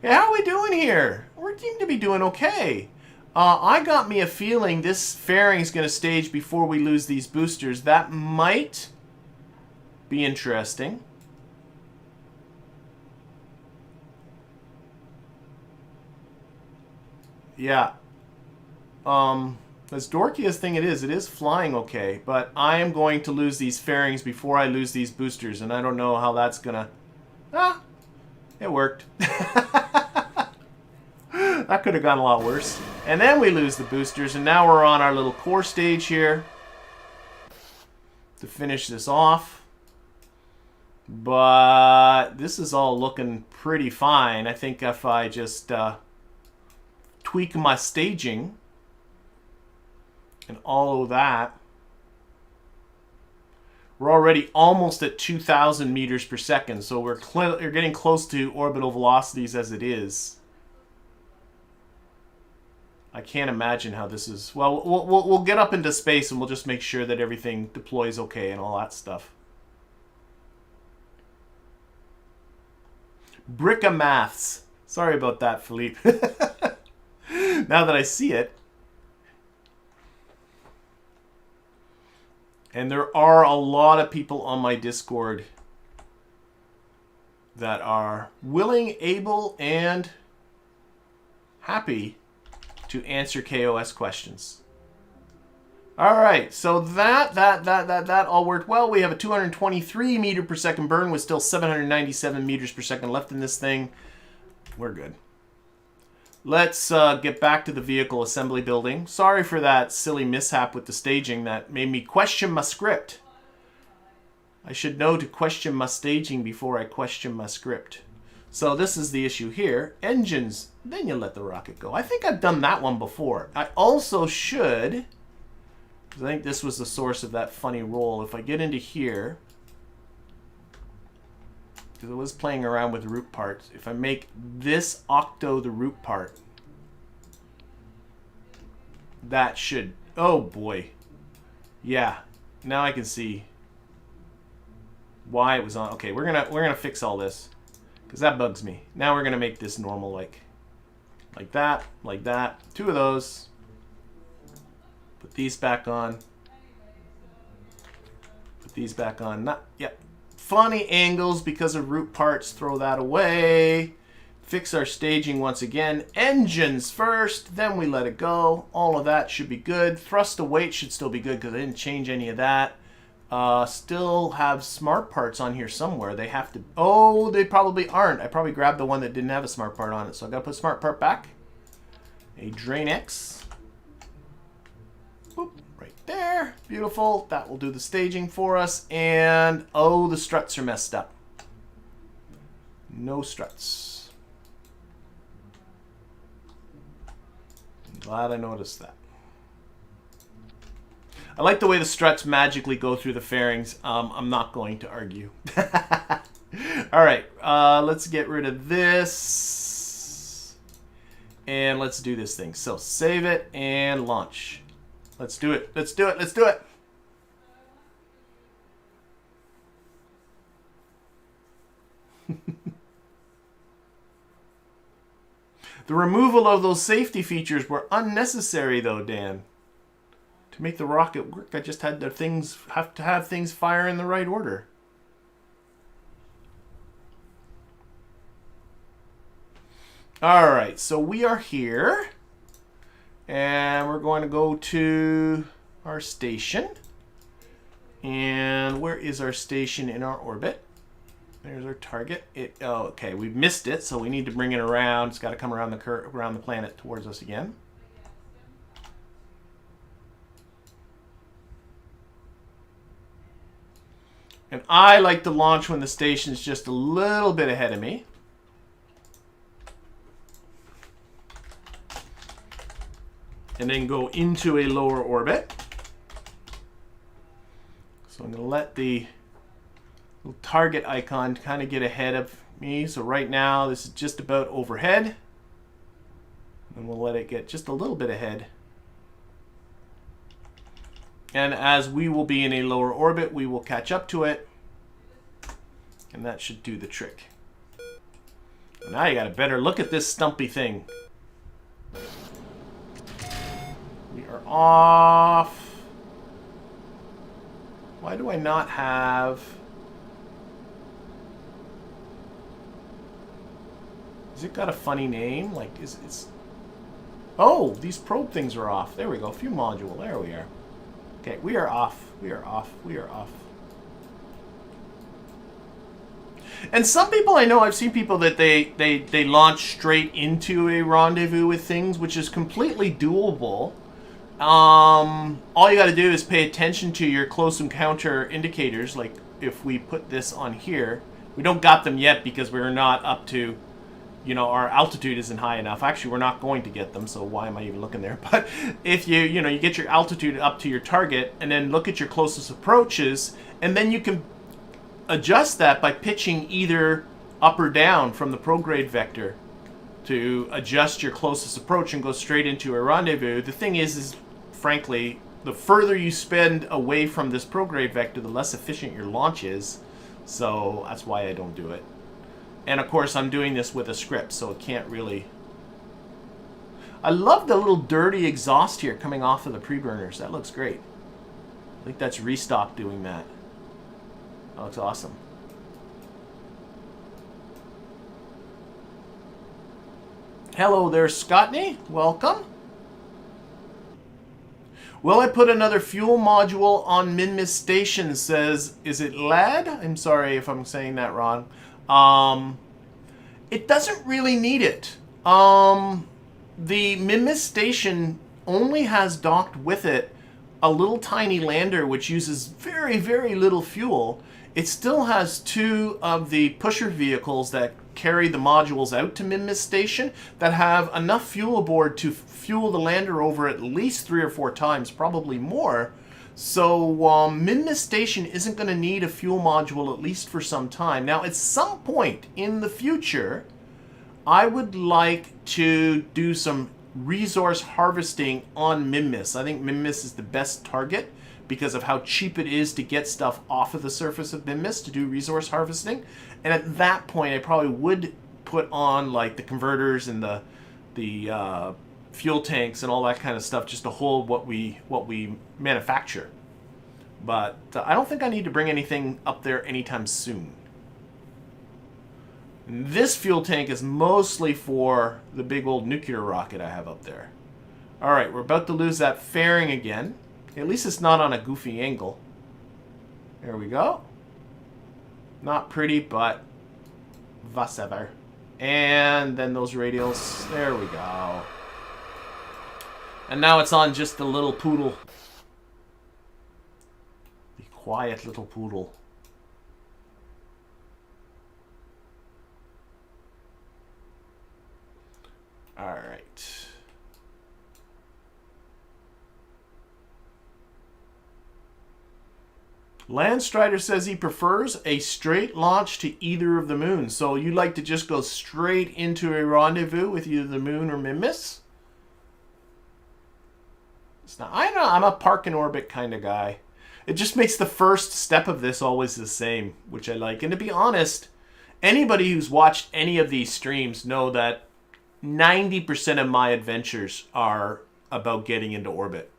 Yeah, how are we doing here? We seem to be doing okay. I got me a feeling this fairing's going to stage before we lose these boosters. That might be interesting. Yeah. As dorky as thing it is flying okay. But I am going to lose these fairings before I lose these boosters. And I don't know how that's going to... Ah, it worked. That could have gone a lot worse. And then we lose the boosters, and now we're on our little core stage here to finish this off. But this is all looking pretty fine. I think if I just tweak my staging and all of that, we're already almost at 2,000 meters per second, so we're getting close to orbital velocities as it is. I can't imagine how this is... Well, we'll get up into space and we'll just make sure that everything deploys okay and all that stuff. Brickamaths. Sorry about that, Philippe. Now that I see it. And there are a lot of people on my Discord that are willing, able, and happy to answer KOS questions. All right, so that all worked well. We have a 223 meter per second burn with still 797 meters per second left in this thing. We're good. Let's get back to the vehicle assembly building. Sorry for that silly mishap with the staging that made me question my script. I should know to question my staging before I question my script. So this is the issue here. Engines, then you let the rocket go. I think I've done that one before. I also should, because I think this was the source of that funny roll. If I get into here, because I was playing around with root parts, if I make this octo the root part, that should, oh boy. Yeah, now I can see why it was on. Okay, we're gonna fix all this, because that bugs me. Now we're going to make this normal, like that, like that. Two of those. Put these back on. Put these back on. Not, yep. Funny angles because of root parts. Throw that away. Fix our staging once again. Engines first, then we let it go. All of that should be good. Thrust to weight should still be good because I didn't change any of that. Still have smart parts on here somewhere. They have to... Oh, they probably aren't. I probably grabbed the one that didn't have a smart part on it. So I gotta put smart part back. A Drain X. Boop, right there. Beautiful. That will do the staging for us. And, oh, the struts are messed up. No struts. I'm glad I noticed that. I like the way the struts magically go through the fairings. I'm not going to argue. All right, let's get rid of this. And let's do this thing. So save it and launch. Let's do it. Let's do it. Let's do it. The removal of those safety features were unnecessary, though, Dan. To make the rocket work, I just had have to have things fire in the right order. All right, so we are here, and we're going to go to our station. And where is our station in our orbit? There's our target. Oh, okay, we missed it, so we need to bring it around. It's got to come around the planet towards us again. And I like to launch when the station's just a little bit ahead of me. And then go into a lower orbit. So I'm going to let the little target icon kind of get ahead of me. So right now this is just about overhead. And we'll let it get just a little bit ahead. And as we will be in a lower orbit, we will catch up to it. And that should do the trick. Now you got a better look at this stumpy thing. We are off. Why do I not have... Has it got a funny name? Like, it's... Oh, these probe things are off. There we go. Fuel module. There we are. Okay, we are off. We are off. We are off. And some people I know, I've seen people that they launch straight into a rendezvous with things, which is completely doable. All you got to do is pay attention to your close encounter indicators. Like if we put this on here, we don't got them yet because we're not up to, you know, our altitude isn't high enough. Actually, we're not going to get them, so why am I even looking there? But if you know, you get your altitude up to your target and then look at your closest approaches, and then you can adjust that by pitching either up or down from the prograde vector to adjust your closest approach and go straight into a rendezvous. The thing is frankly, the further you spend away from this prograde vector, the less efficient your launch is. So that's why I don't do it. And of course, I'm doing this with a script, so it can't really... I love the little dirty exhaust here coming off of the preburners. That looks great. I think that's Restock doing that. That looks awesome. Hello there, Scottney. Welcome. Will I put another fuel module on Minmus Station? Says, is it Lad? I'm sorry if I'm saying that wrong. It doesn't really need it. The Minmus Station only has docked with it a little tiny lander which uses very, very little fuel. It still has two of the pusher vehicles that carry the modules out to Minmus Station that have enough fuel aboard to fuel the lander over at least 3 or 4 times, probably more. So Minmus Station isn't going to need a fuel module at least for some time. Now, at some point in the future, I would like to do some resource harvesting on Minmus. I think Minmus is the best target because of how cheap it is to get stuff off of the surface of Minmus to do resource harvesting. And at that point, I probably would put on like the converters and the fuel tanks and all that kind of stuff just to hold what we manufacture. But I don't think I need to bring anything up there anytime soon. This fuel tank is mostly for the big old nuclear rocket I have up there. All right, we're about to lose that fairing again. At least it's not on a goofy angle. There we go. Not pretty, but whatever. And then those radials. There we go. And now it's on just the little poodle. The quiet little poodle. All right. Landstrider says he prefers a straight launch to either of the moons. So you like to just go straight into a rendezvous with either the moon or Minmus? I'm a park and orbit kind of guy. It just makes the first step of this always the same, which I like. And to be honest, anybody who's watched any of these streams know that 90% of my adventures are about getting into orbit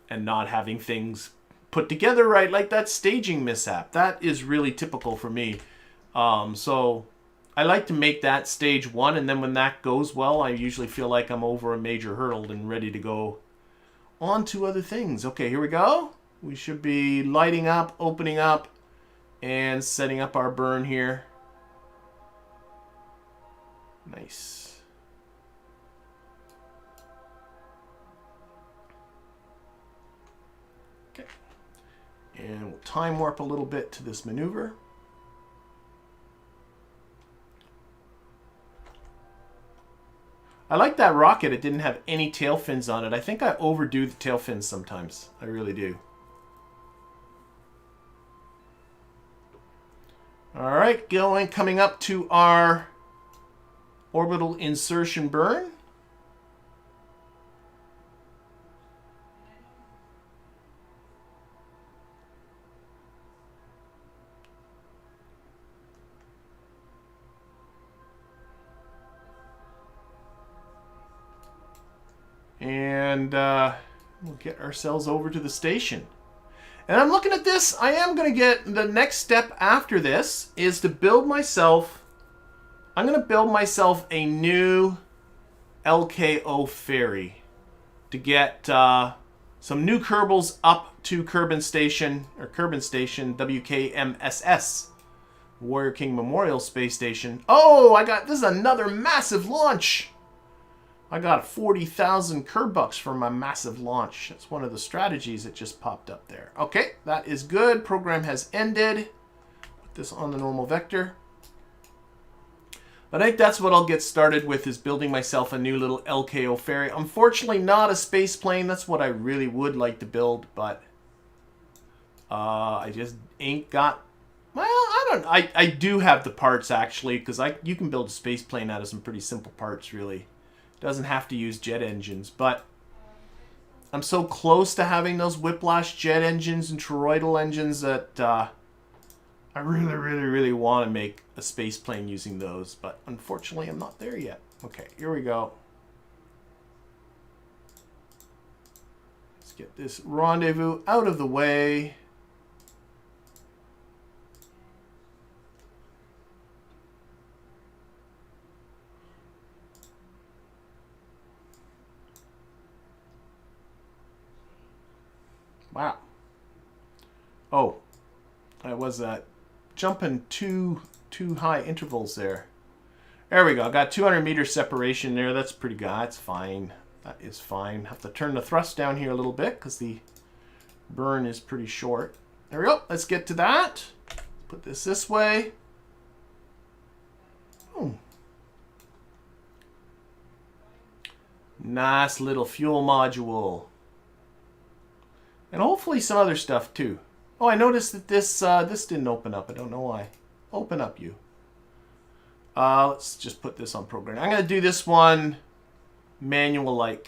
and not having things put together right, like that staging mishap. That is really typical for me. So I like to make that stage 1, and then when that goes well, I usually feel like I'm over a major hurdle and ready to go on to other things. Okay, here we go. We should be lighting up, opening up, and setting up our burn here. Nice. Okay. And we'll time warp a little bit to this maneuver. I like that rocket. It didn't have any tail fins on it. I think I overdo the tail fins sometimes. I really do. All right, coming up to our orbital insertion burn. And we'll get ourselves over to the station. And I'm looking at this. I am going to get the next step after this is to build myself. I'm going to build myself a new LKO ferry to get some new Kerbals up to Kerbin Station, WKMSS, Warrior King Memorial Space Station. Oh, this is another massive launch. I got 40,000 Kerbucks for my massive launch. That's one of the strategies that just popped up there. Okay, that is good. Program has ended. Put this on the normal vector. I think that's what I'll get started with, is building myself a new little LKO ferry. Unfortunately, not a space plane. That's what I really would like to build, but I just ain't got... Well, I do have the parts, actually, because you can build a space plane out of some pretty simple parts, really. Doesn't have to use jet engines, but I'm so close to having those Whiplash jet engines and toroidal engines that I really want to make a space plane using those, but unfortunately I'm not there yet. Okay, here we go. Let's get this rendezvous out of the way. Wow. Oh, I was jumping too high intervals there. There we go. I got 200 meter separation there. That's pretty good. That's fine. That is fine. Have to turn the thrust down here a little bit because the burn is pretty short. There we go. Let's get to that. Put this way. Boom. Nice little fuel module. And hopefully some other stuff too. Oh, I noticed that this didn't open up. I don't know why. Open up, you. Let's just put this on program. I'm going to do this one manual-like.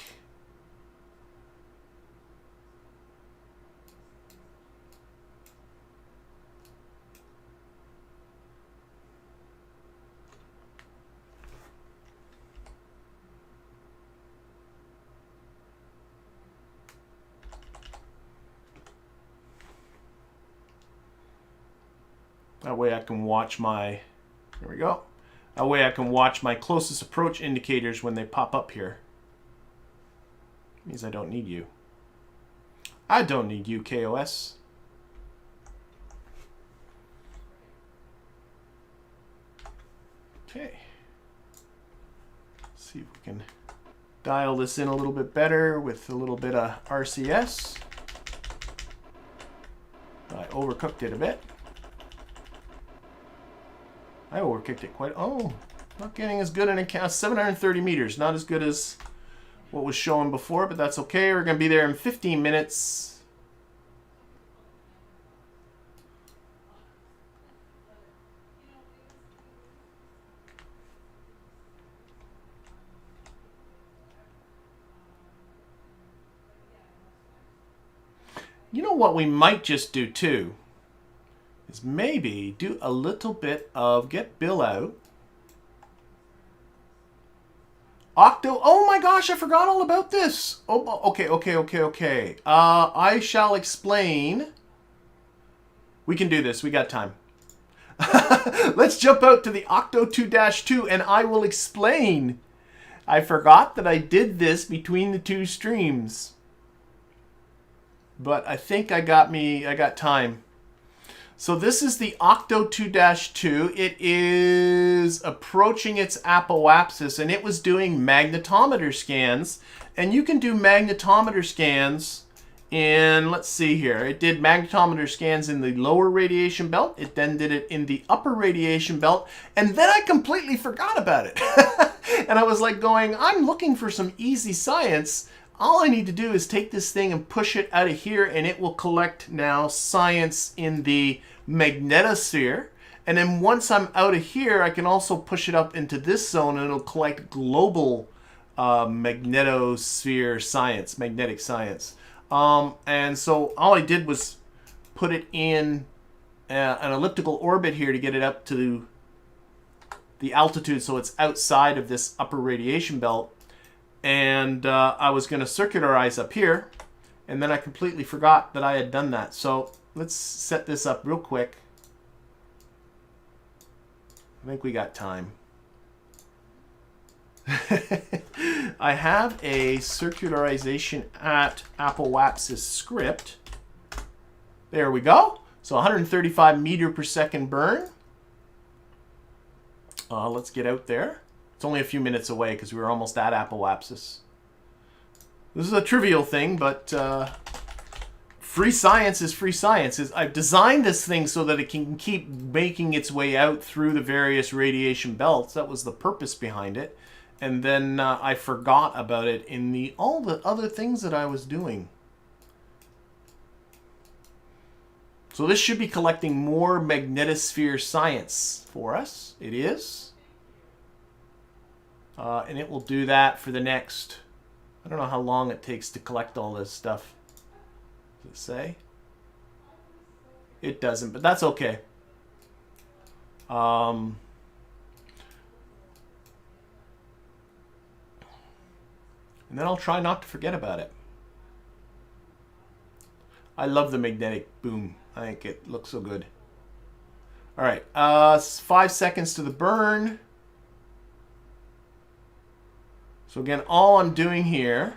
That way I can watch my, there we go. That way I can watch my closest approach indicators when they pop up here. Means I don't need you. I don't need you, KOS. Okay. Let's see if we can dial this in a little bit better with a little bit of RCS. I overcooked it a bit. I overkicked it quite. Oh, not getting as good an account. 730 meters, not as good as what was shown before, but that's okay. We're going to be there in 15 minutes. You know what we might just do too? Is maybe do a little bit of get Bill out Octo. Oh my gosh, I forgot all about this. Oh, okay. I shall explain. We can do this. We got time. Let's jump out to the Octo 2-2 and I will explain. I forgot that I did this between the two streams. But I think I got time. So this is the Octo 2-2. It is approaching its apoapsis, and it was doing magnetometer scans. And you can do magnetometer scans in, let's see here. It did magnetometer scans in the lower radiation belt. It then did it in the upper radiation belt. And then I completely forgot about it. And I was like going, I'm looking for some easy science. All I need to do is take this thing and push it out of here, and it will collect now science in the magnetosphere. And then once I'm out of here, I can also push it up into this zone, and it'll collect global magnetosphere science, magnetic science. And so all I did was put it in an elliptical orbit here to get it up to the altitude, so it's outside of this upper radiation belt. And I was going to circularize up here, and then I completely forgot that I had done that. So let's set this up real quick. I think we got time. I have a circularization at apoapsis script. There we go. So 135 meter per second burn. Let's get out there. It's only a few minutes away because we were almost at apoapsis. This is a trivial thing, but free science is free science. I've designed this thing so that it can keep making its way out through the various radiation belts. That was the purpose behind it. And then I forgot about it in all the other things that I was doing. So this should be collecting more magnetosphere science for us. It is. And it will do that for the next, I don't know how long it takes to collect all this stuff. Does it say? It doesn't, but that's okay. And then I'll try not to forget about it. I love the magnetic boom. I think it looks so good. All right, 5 seconds to the burn. So again, all I'm doing here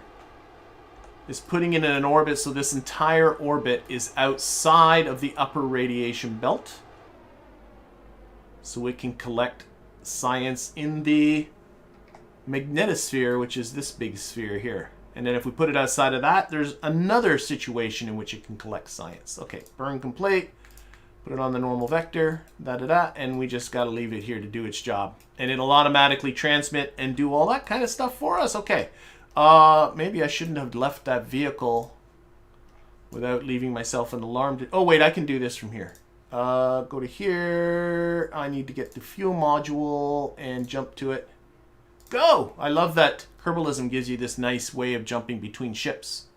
is putting it in an orbit, so this entire orbit is outside of the upper radiation belt. So it can collect science in the magnetosphere, which is this big sphere here. And then if we put it outside of that, there's another situation in which it can collect science. Okay, burn complete. Put it on the normal vector, and we just got to leave it here to do its job. And it'll automatically transmit and do all that kind of stuff for us. Okay, maybe I shouldn't have left that vehicle without leaving myself an alarm. Oh, wait, I can do this from here. Go to here. I need to get the fuel module and jump to it. Go! I love that Kerbalism gives you this nice way of jumping between ships.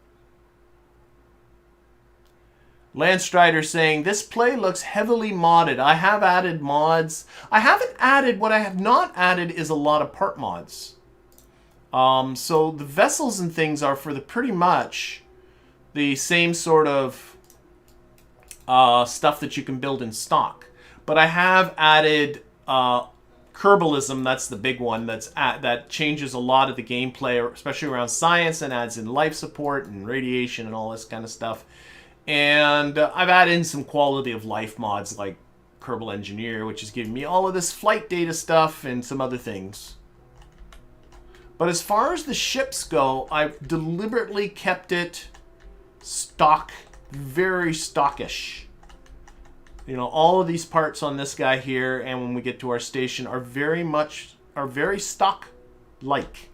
Landstrider saying, this play looks heavily modded. I have added mods. I haven't added, what I have not added is a lot of part mods. So the vessels and things are for the pretty much the same sort of stuff that you can build in stock. But I have added Kerbalism, that's the big one, that changes a lot of the gameplay, especially around science, and adds in life support and radiation and all this kind of stuff. And I've added in some quality of life mods like Kerbal Engineer, which is giving me all of this flight data stuff and some other things. But as far as the ships go, I've deliberately kept it stock, very stockish. You know, all of these parts on this guy here, and when we get to our station, are very stock-like.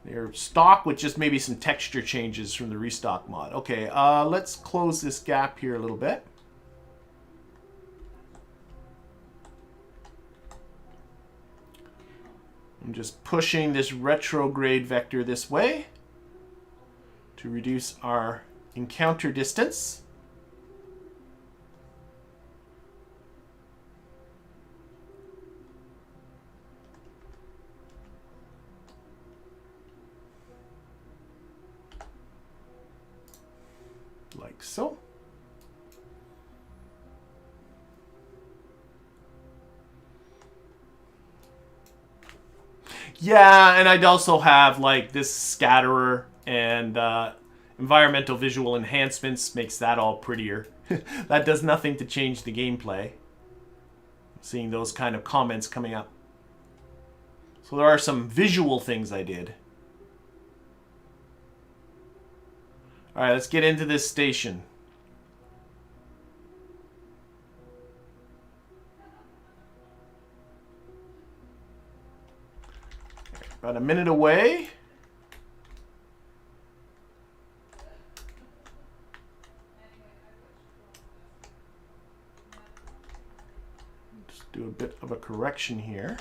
They're stock with just maybe some texture changes from the Restock mod. Okay, let's close this gap here a little bit. I'm just pushing this retrograde vector this way to reduce our encounter distance. like so. Yeah, and I'd also have like this scatterer and environmental visual enhancements makes that all prettier. That does nothing to change the gameplay. Seeing those kind of comments coming up. So there are some visual things I did. Alright, let's get into this station. About a minute away. Just do a bit of a correction here.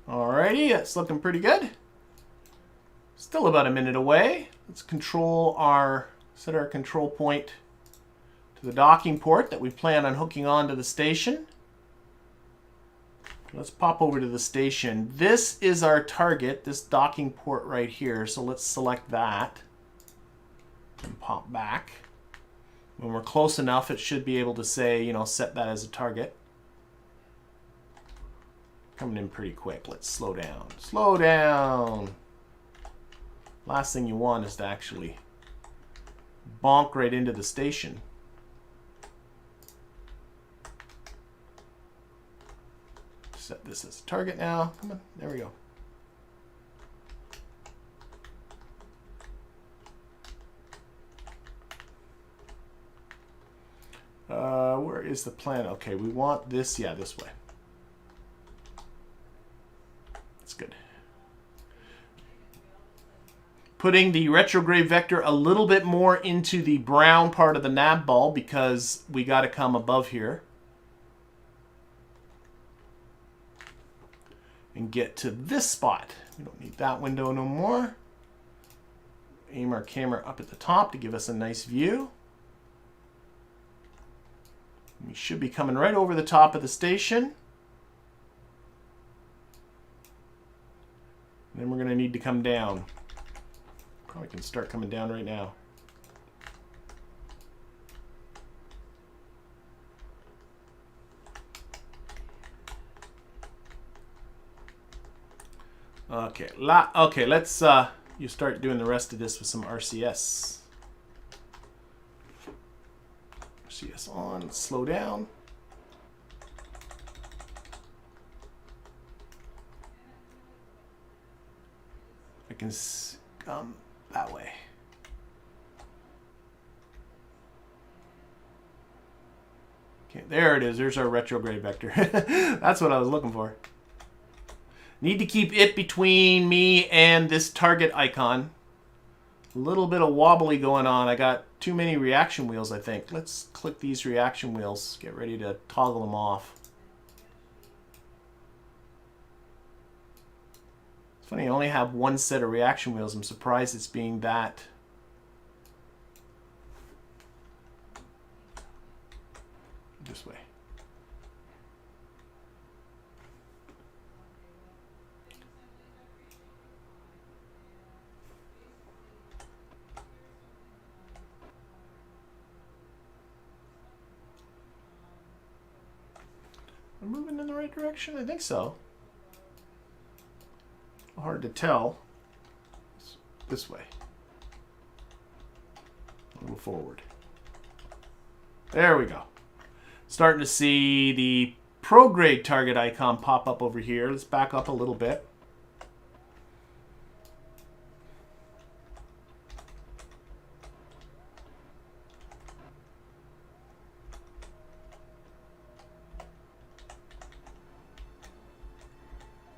Alrighty, that's looking pretty good. Still about a minute away. Let's set our control point to the docking port that we plan on hooking onto the station. Let's pop over to the station. This is our target, this docking port right here. So let's select that and pop back. When we're close enough, it should be able to say, you know, set that as a target. Coming in pretty quick. Let's slow down. Slow down. Last thing you want is to actually bonk right into the station. Set this as a target now. Come on. There we go. Where is the plan? Okay, we want this. Yeah, this way. Good. Putting the retrograde vector a little bit more into the brown part of the Navball because we got to come above here and get to this spot. We don't need that window no more. Aim our camera up at the top to give us a nice view. We should be coming right over the top of the station. Then we're going to need to come down. Probably can start coming down right now. Okay, let's you start doing the rest of this with some RCS. RCS on, slow down. I can come that way. Okay, there it is. There's our retrograde vector. That's what I was looking for. Need to keep it between me and this target icon. A little bit of wobbly going on. I got too many reaction wheels, I think. Let's click these reaction wheels. Get ready to toggle them off. It's funny, I only have one set of reaction wheels. I'm surprised it's being that. This way. I'm moving in the right direction? I think so. Hard to tell. This way. A little forward. There we go. Starting to see the prograde target icon pop up over here. Let's back up a little bit.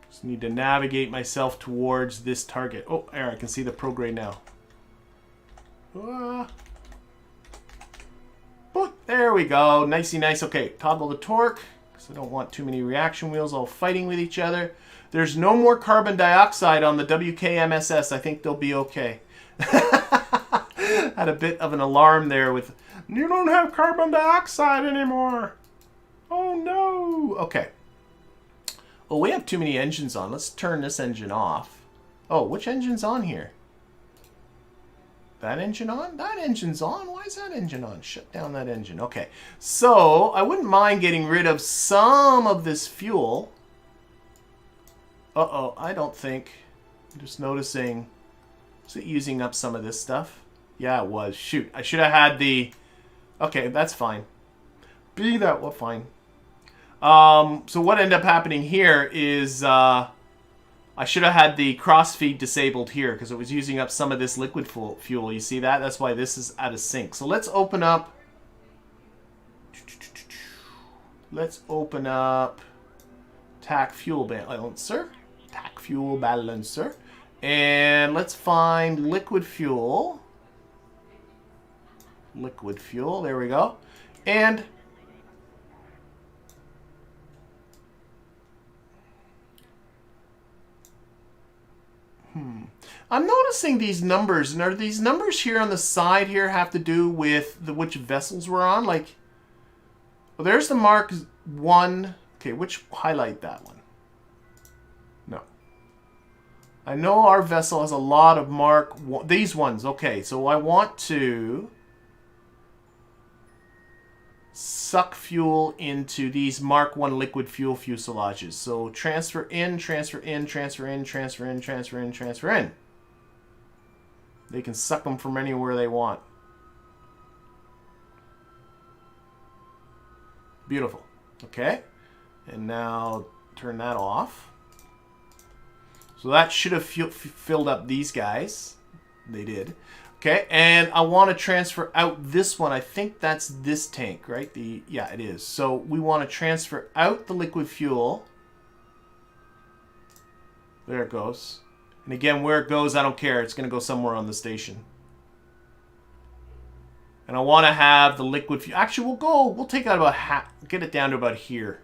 Just need to navigate myself towards this target. Oh, there, I can see the prograde now. Oh, there we go. Nicey nice. Okay, toggle the torque, because I don't want too many reaction wheels all fighting with each other. There's no more carbon dioxide on the WKMSS. I think they'll be okay. Had a bit of an alarm there with, you don't have carbon dioxide anymore. Oh no. Okay. Well, we have too many engines on. Let's turn this engine off. Oh, which engine's on here? That engine on? That engine's on? Why is that engine on? Shut down that engine. Okay. So, I wouldn't mind getting rid of some of this fuel. Uh-oh, I don't think. I'm just noticing. Is it using up some of this stuff? Yeah, it was. Shoot. I should have had the... Okay, that's fine. Be that, well, fine. So what ended up happening here is I should have had the crossfeed disabled here because it was using up some of this liquid fuel. You see that? That's why this is out of sync. So let's open up... Let's open up TAC Fuel Balancer. TAC Fuel Balancer. And let's find liquid fuel. Liquid fuel. There we go. And... I'm noticing these numbers, and are these numbers here on the side here have to do with which vessels we're on? Like, well, there's the Mark 1. Okay, which highlight that one? No. I know our vessel has a lot of Mark 1, these ones. Okay, so I want to suck fuel into these Mark 1 liquid fuel fuselages. So transfer in, transfer in, transfer in, transfer in, transfer in, transfer in. They can suck them from anywhere they want. Beautiful. Okay. And now turn that off. So that should have filled up these guys. They did. Okay, and I want to transfer out this one. I think that's this tank, right? Yeah, it is. So we want to transfer out the liquid fuel. There it goes. And again, where it goes, I don't care. It's going to go somewhere on the station. And I want to have the liquid fuel. Actually, we'll take out about half. Get it down to about here.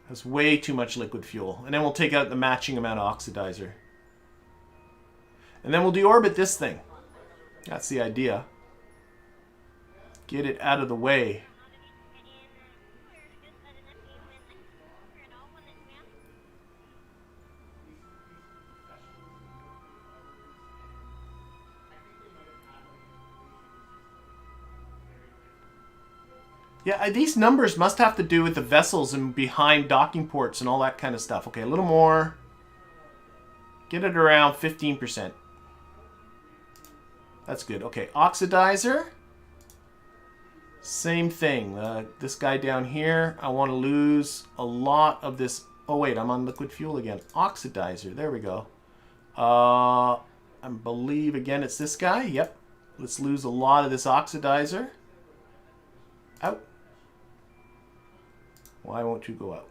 That's way too much liquid fuel. And then we'll take out the matching amount of oxidizer. And then we'll deorbit this thing. That's the idea. Get it out of the way. Yeah, these numbers must have to do with the vessels and behind docking ports and all that kind of stuff. Okay, a little more. Get it around 15%. That's good. Okay, oxidizer. Same thing. This guy down here, I want to lose a lot of this. Oh, wait, I'm on liquid fuel again. Oxidizer. There we go. I believe, again, it's this guy. Yep. Let's lose a lot of this oxidizer. Out. Why won't you go out?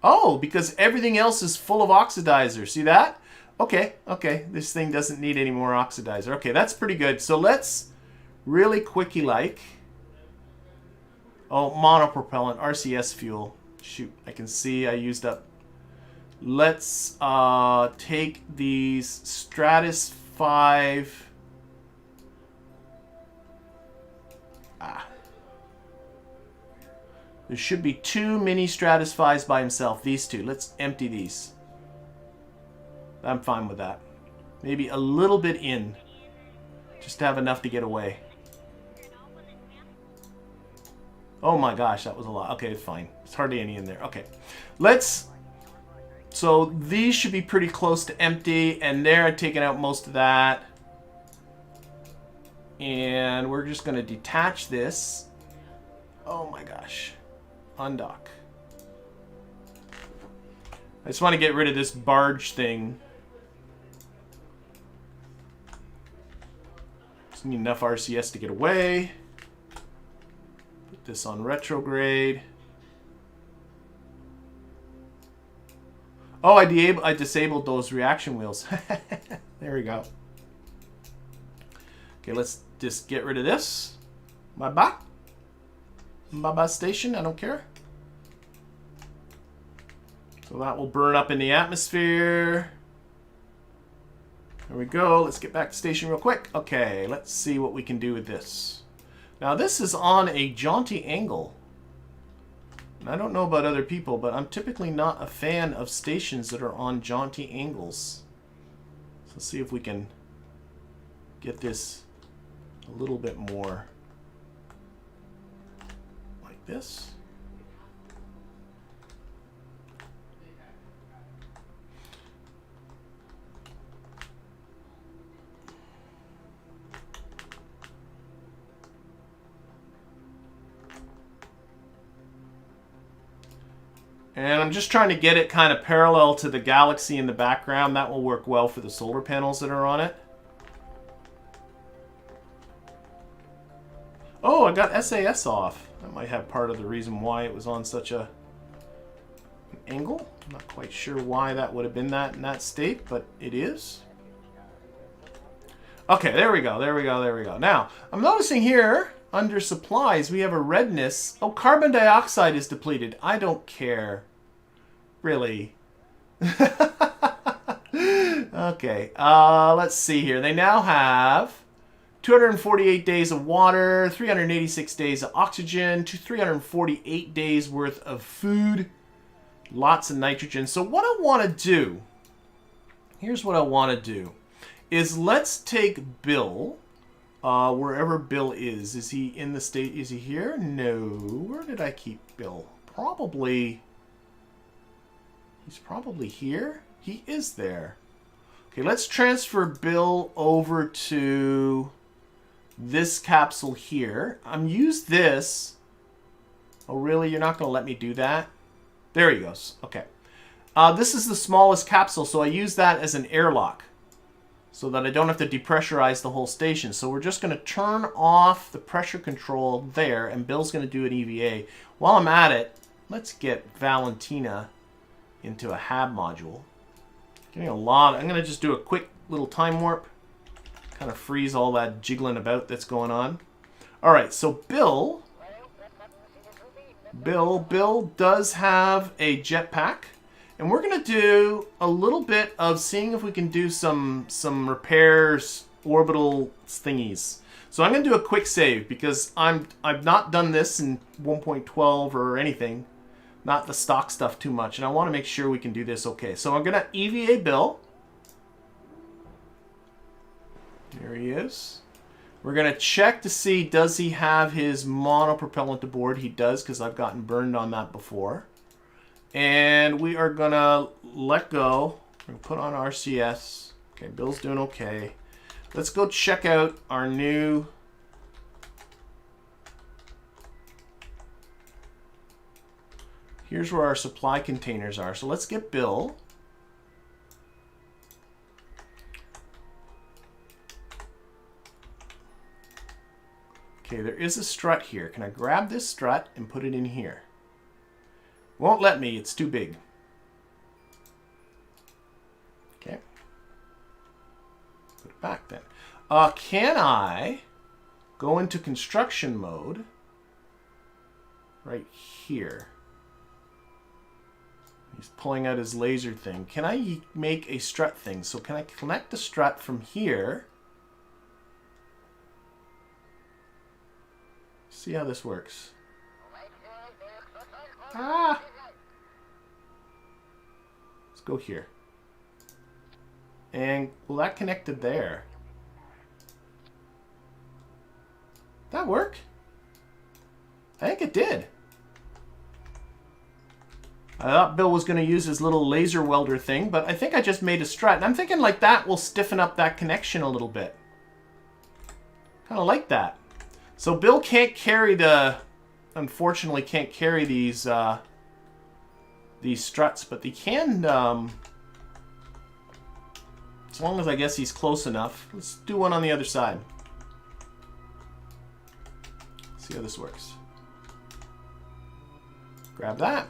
Oh, because everything else is full of oxidizer. See that? Okay, okay. This thing doesn't need any more oxidizer. Okay, that's pretty good. So let's really quickie like. Oh, monopropellant, RCS fuel. Shoot, I can see I used up. Let's take these Stratus 5. There should be 2 mini Stratus 5s by himself. These two. Let's empty these. I'm fine with that. Maybe a little bit in. Just to have enough to get away. Oh my gosh, that was a lot. Okay, fine. There's hardly any in there. Okay. Let's... So these should be pretty close to empty. And they're taking out most of that. And we're just going to detach this. Oh my gosh. Undock. I just want to get rid of this barge thing. Just need enough RCS to get away. Put this on retrograde. Oh, I disabled those reaction wheels. There we go. Okay, let's just get rid of this. Bye-bye. Bye-bye station, I don't care. So that will burn up in the atmosphere. There we go. Let's get back to station real quick. Okay, let's see what we can do with this. Now this is on a jaunty angle. And I don't know about other people, but I'm typically not a fan of stations that are on jaunty angles. So let's see if we can get this a little bit more like this. And I'm just trying to get it kind of parallel to the galaxy in the background. That will work well for the solar panels that are on it. Oh, I got SAS off. That might have part of the reason why it was on such an angle. I'm not quite sure why that would have been that in that state, but it is. Okay, there we go, there we go, there we go. Now, I'm noticing here, under supplies, we have a redness. Oh, carbon dioxide is depleted. I don't care. Really. Okay, let's see here. They now have 248 days of water, 386 days of oxygen, 348 days worth of food, lots of nitrogen. So what I want to do, here's what I want to do, is let's take Bill, wherever Bill is. Is he in the state? Is he here? No. Where did I keep Bill? Probably, he's probably here. He is there. Okay, let's transfer Bill over to this capsule here. I'm use this. Oh, really? You're not going to let me do that? There he goes. Okay. This is the smallest capsule, so I use that as an airlock so that I don't have to depressurize the whole station. So we're just going to turn off the pressure control there, and Bill's going to do an EVA. While I'm at it, let's get Valentina into a HAB module. Getting a lot. I'm going to just do a quick little time warp. Kind of freeze all that jiggling about that's going on. Alright, so Bill does have a jetpack. And we're going to do a little bit of seeing if we can do some repairs, orbital thingies. So I'm going to do a quick save because I've not done this in 1.12 or anything. Not the stock stuff too much. And I want to make sure we can do this okay. So I'm going to EVA Bill. There he is. We're going to check to see, does he have his monopropellant aboard? He does, because I've gotten burned on that before. And we are going to let go. We're going to put on RCS. Okay, Bill's doing okay. Let's go check out our new... Here's where our supply containers are. So let's get Bill. Okay, there is a strut here. Can I grab this strut and put it in here? Won't let me. It's too big. Okay. Put it back then. Can I go into construction mode right here? He's pulling out his laser thing. Can I make a strut thing? So can I connect the strut from here? See how this works. Ah! Let's go here. And will that connected there? That work? I think it did. I thought Bill was going to use his little laser welder thing, but I think I just made a strut. And I'm thinking like that will stiffen up that connection a little bit. Kind of like that. So Bill can't carry the, unfortunately can't carry these struts, but they can, as long as I guess he's close enough. Let's do one on the other side. See how this works. Grab that.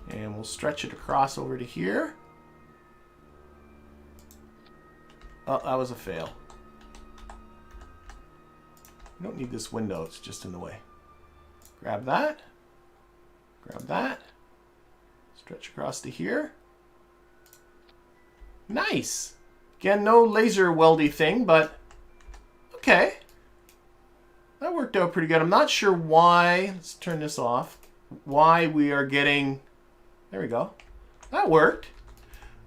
And we'll stretch it across over to here. Oh, that was a fail. We don't need this window, it's just in the way. Grab that. Grab that. Stretch across to here. Nice. Again, no laser weldy thing, but okay. That worked out pretty good. I'm not sure why, let's turn this off, why we are getting, there we go. That worked.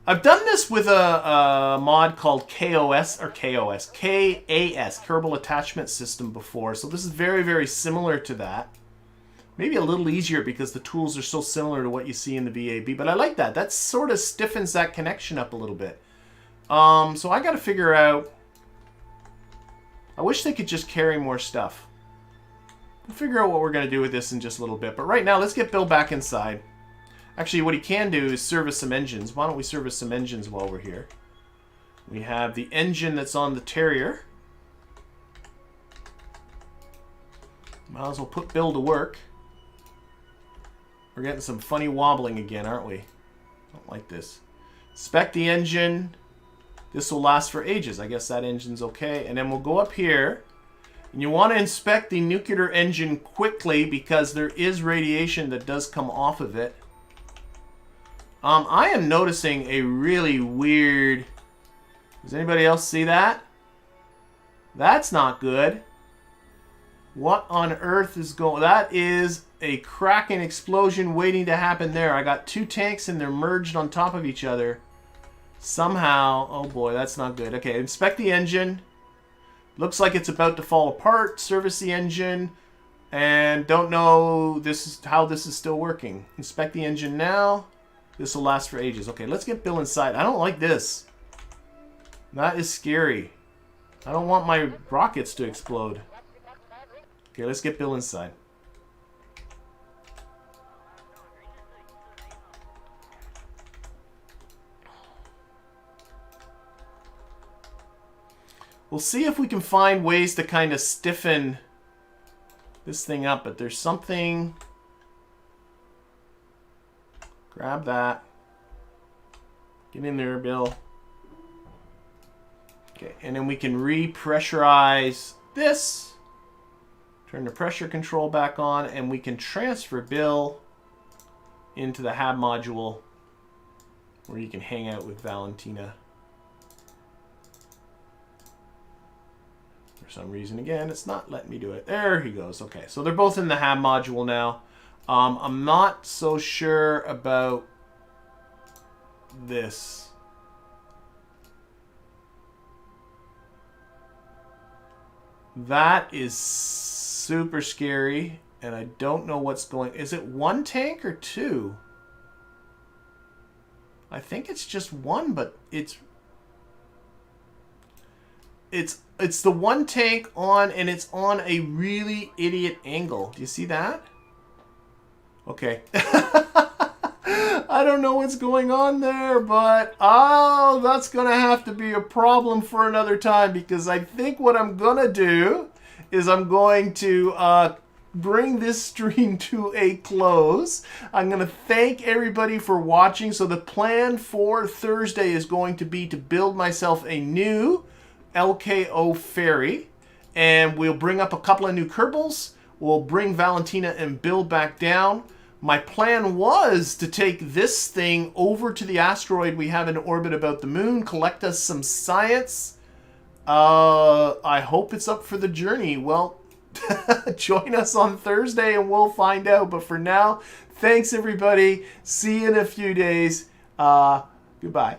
I've done this with a mod called KAS, Kerbal Attachment System before, so this is very, very similar to that. Maybe a little easier because the tools are so similar to what you see in the VAB, but I like that. That sort of stiffens that connection up a little bit. So I got to figure out, I wish they could just carry more stuff. We'll figure out what we're going to do with this in just a little bit, but right now let's get Bill back inside. Actually, what he can do is service some engines. Why don't we service some engines while we're here? We have the engine that's on the Terrier. Might as well put Bill to work. We're getting some funny wobbling again, aren't we? Don't like this. Inspect the engine. This will last for ages. I guess that engine's okay. And then we'll go up here. And you want to inspect the nuclear engine quickly because there is radiation that does come off of it. I am noticing a really weird... Does anybody else see that? That's not good. What on earth is going... That is a cracking explosion waiting to happen there. I got two tanks and they're merged on top of each other. Somehow... Oh boy, that's not good. Okay, inspect the engine. Looks like it's about to fall apart. Service the engine. And don't know how this is still working. Inspect the engine now. This will last for ages. Okay, let's get Bill inside. I don't like this. That is scary. I don't want my rockets to explode. Okay, let's get Bill inside. We'll see if we can find ways to kind of stiffen this thing up, but there's something... Grab that. Get in there, Bill. Okay, and then we can repressurize this. Turn the pressure control back on, and we can transfer Bill into the hab module where you can hang out with Valentina. For some reason, again, it's not letting me do it. There he goes. Okay, so they're both in the hab module now. I'm not so sure about this. That is super scary, and I don't know what's going... Is it one tank or two? I think it's just one, but it's the one tank on, and it's on a really idiot angle. Do you see that? Okay. I don't know what's going on there, but oh, that's going to have to be a problem for another time, because I think what I'm going to do is I'm going to bring this stream to a close. I'm going to thank everybody for watching. So the plan for Thursday is going to be to build myself a new LKO ferry, and we'll bring up a couple of new Kerbals. We'll bring Valentina and Bill back down. My plan was to take this thing over to the asteroid we have in orbit about the moon, collect us some science. I hope it's up for the journey. Well, join us on Thursday and we'll find out. But for now, thanks everybody. See you in a few days. Goodbye.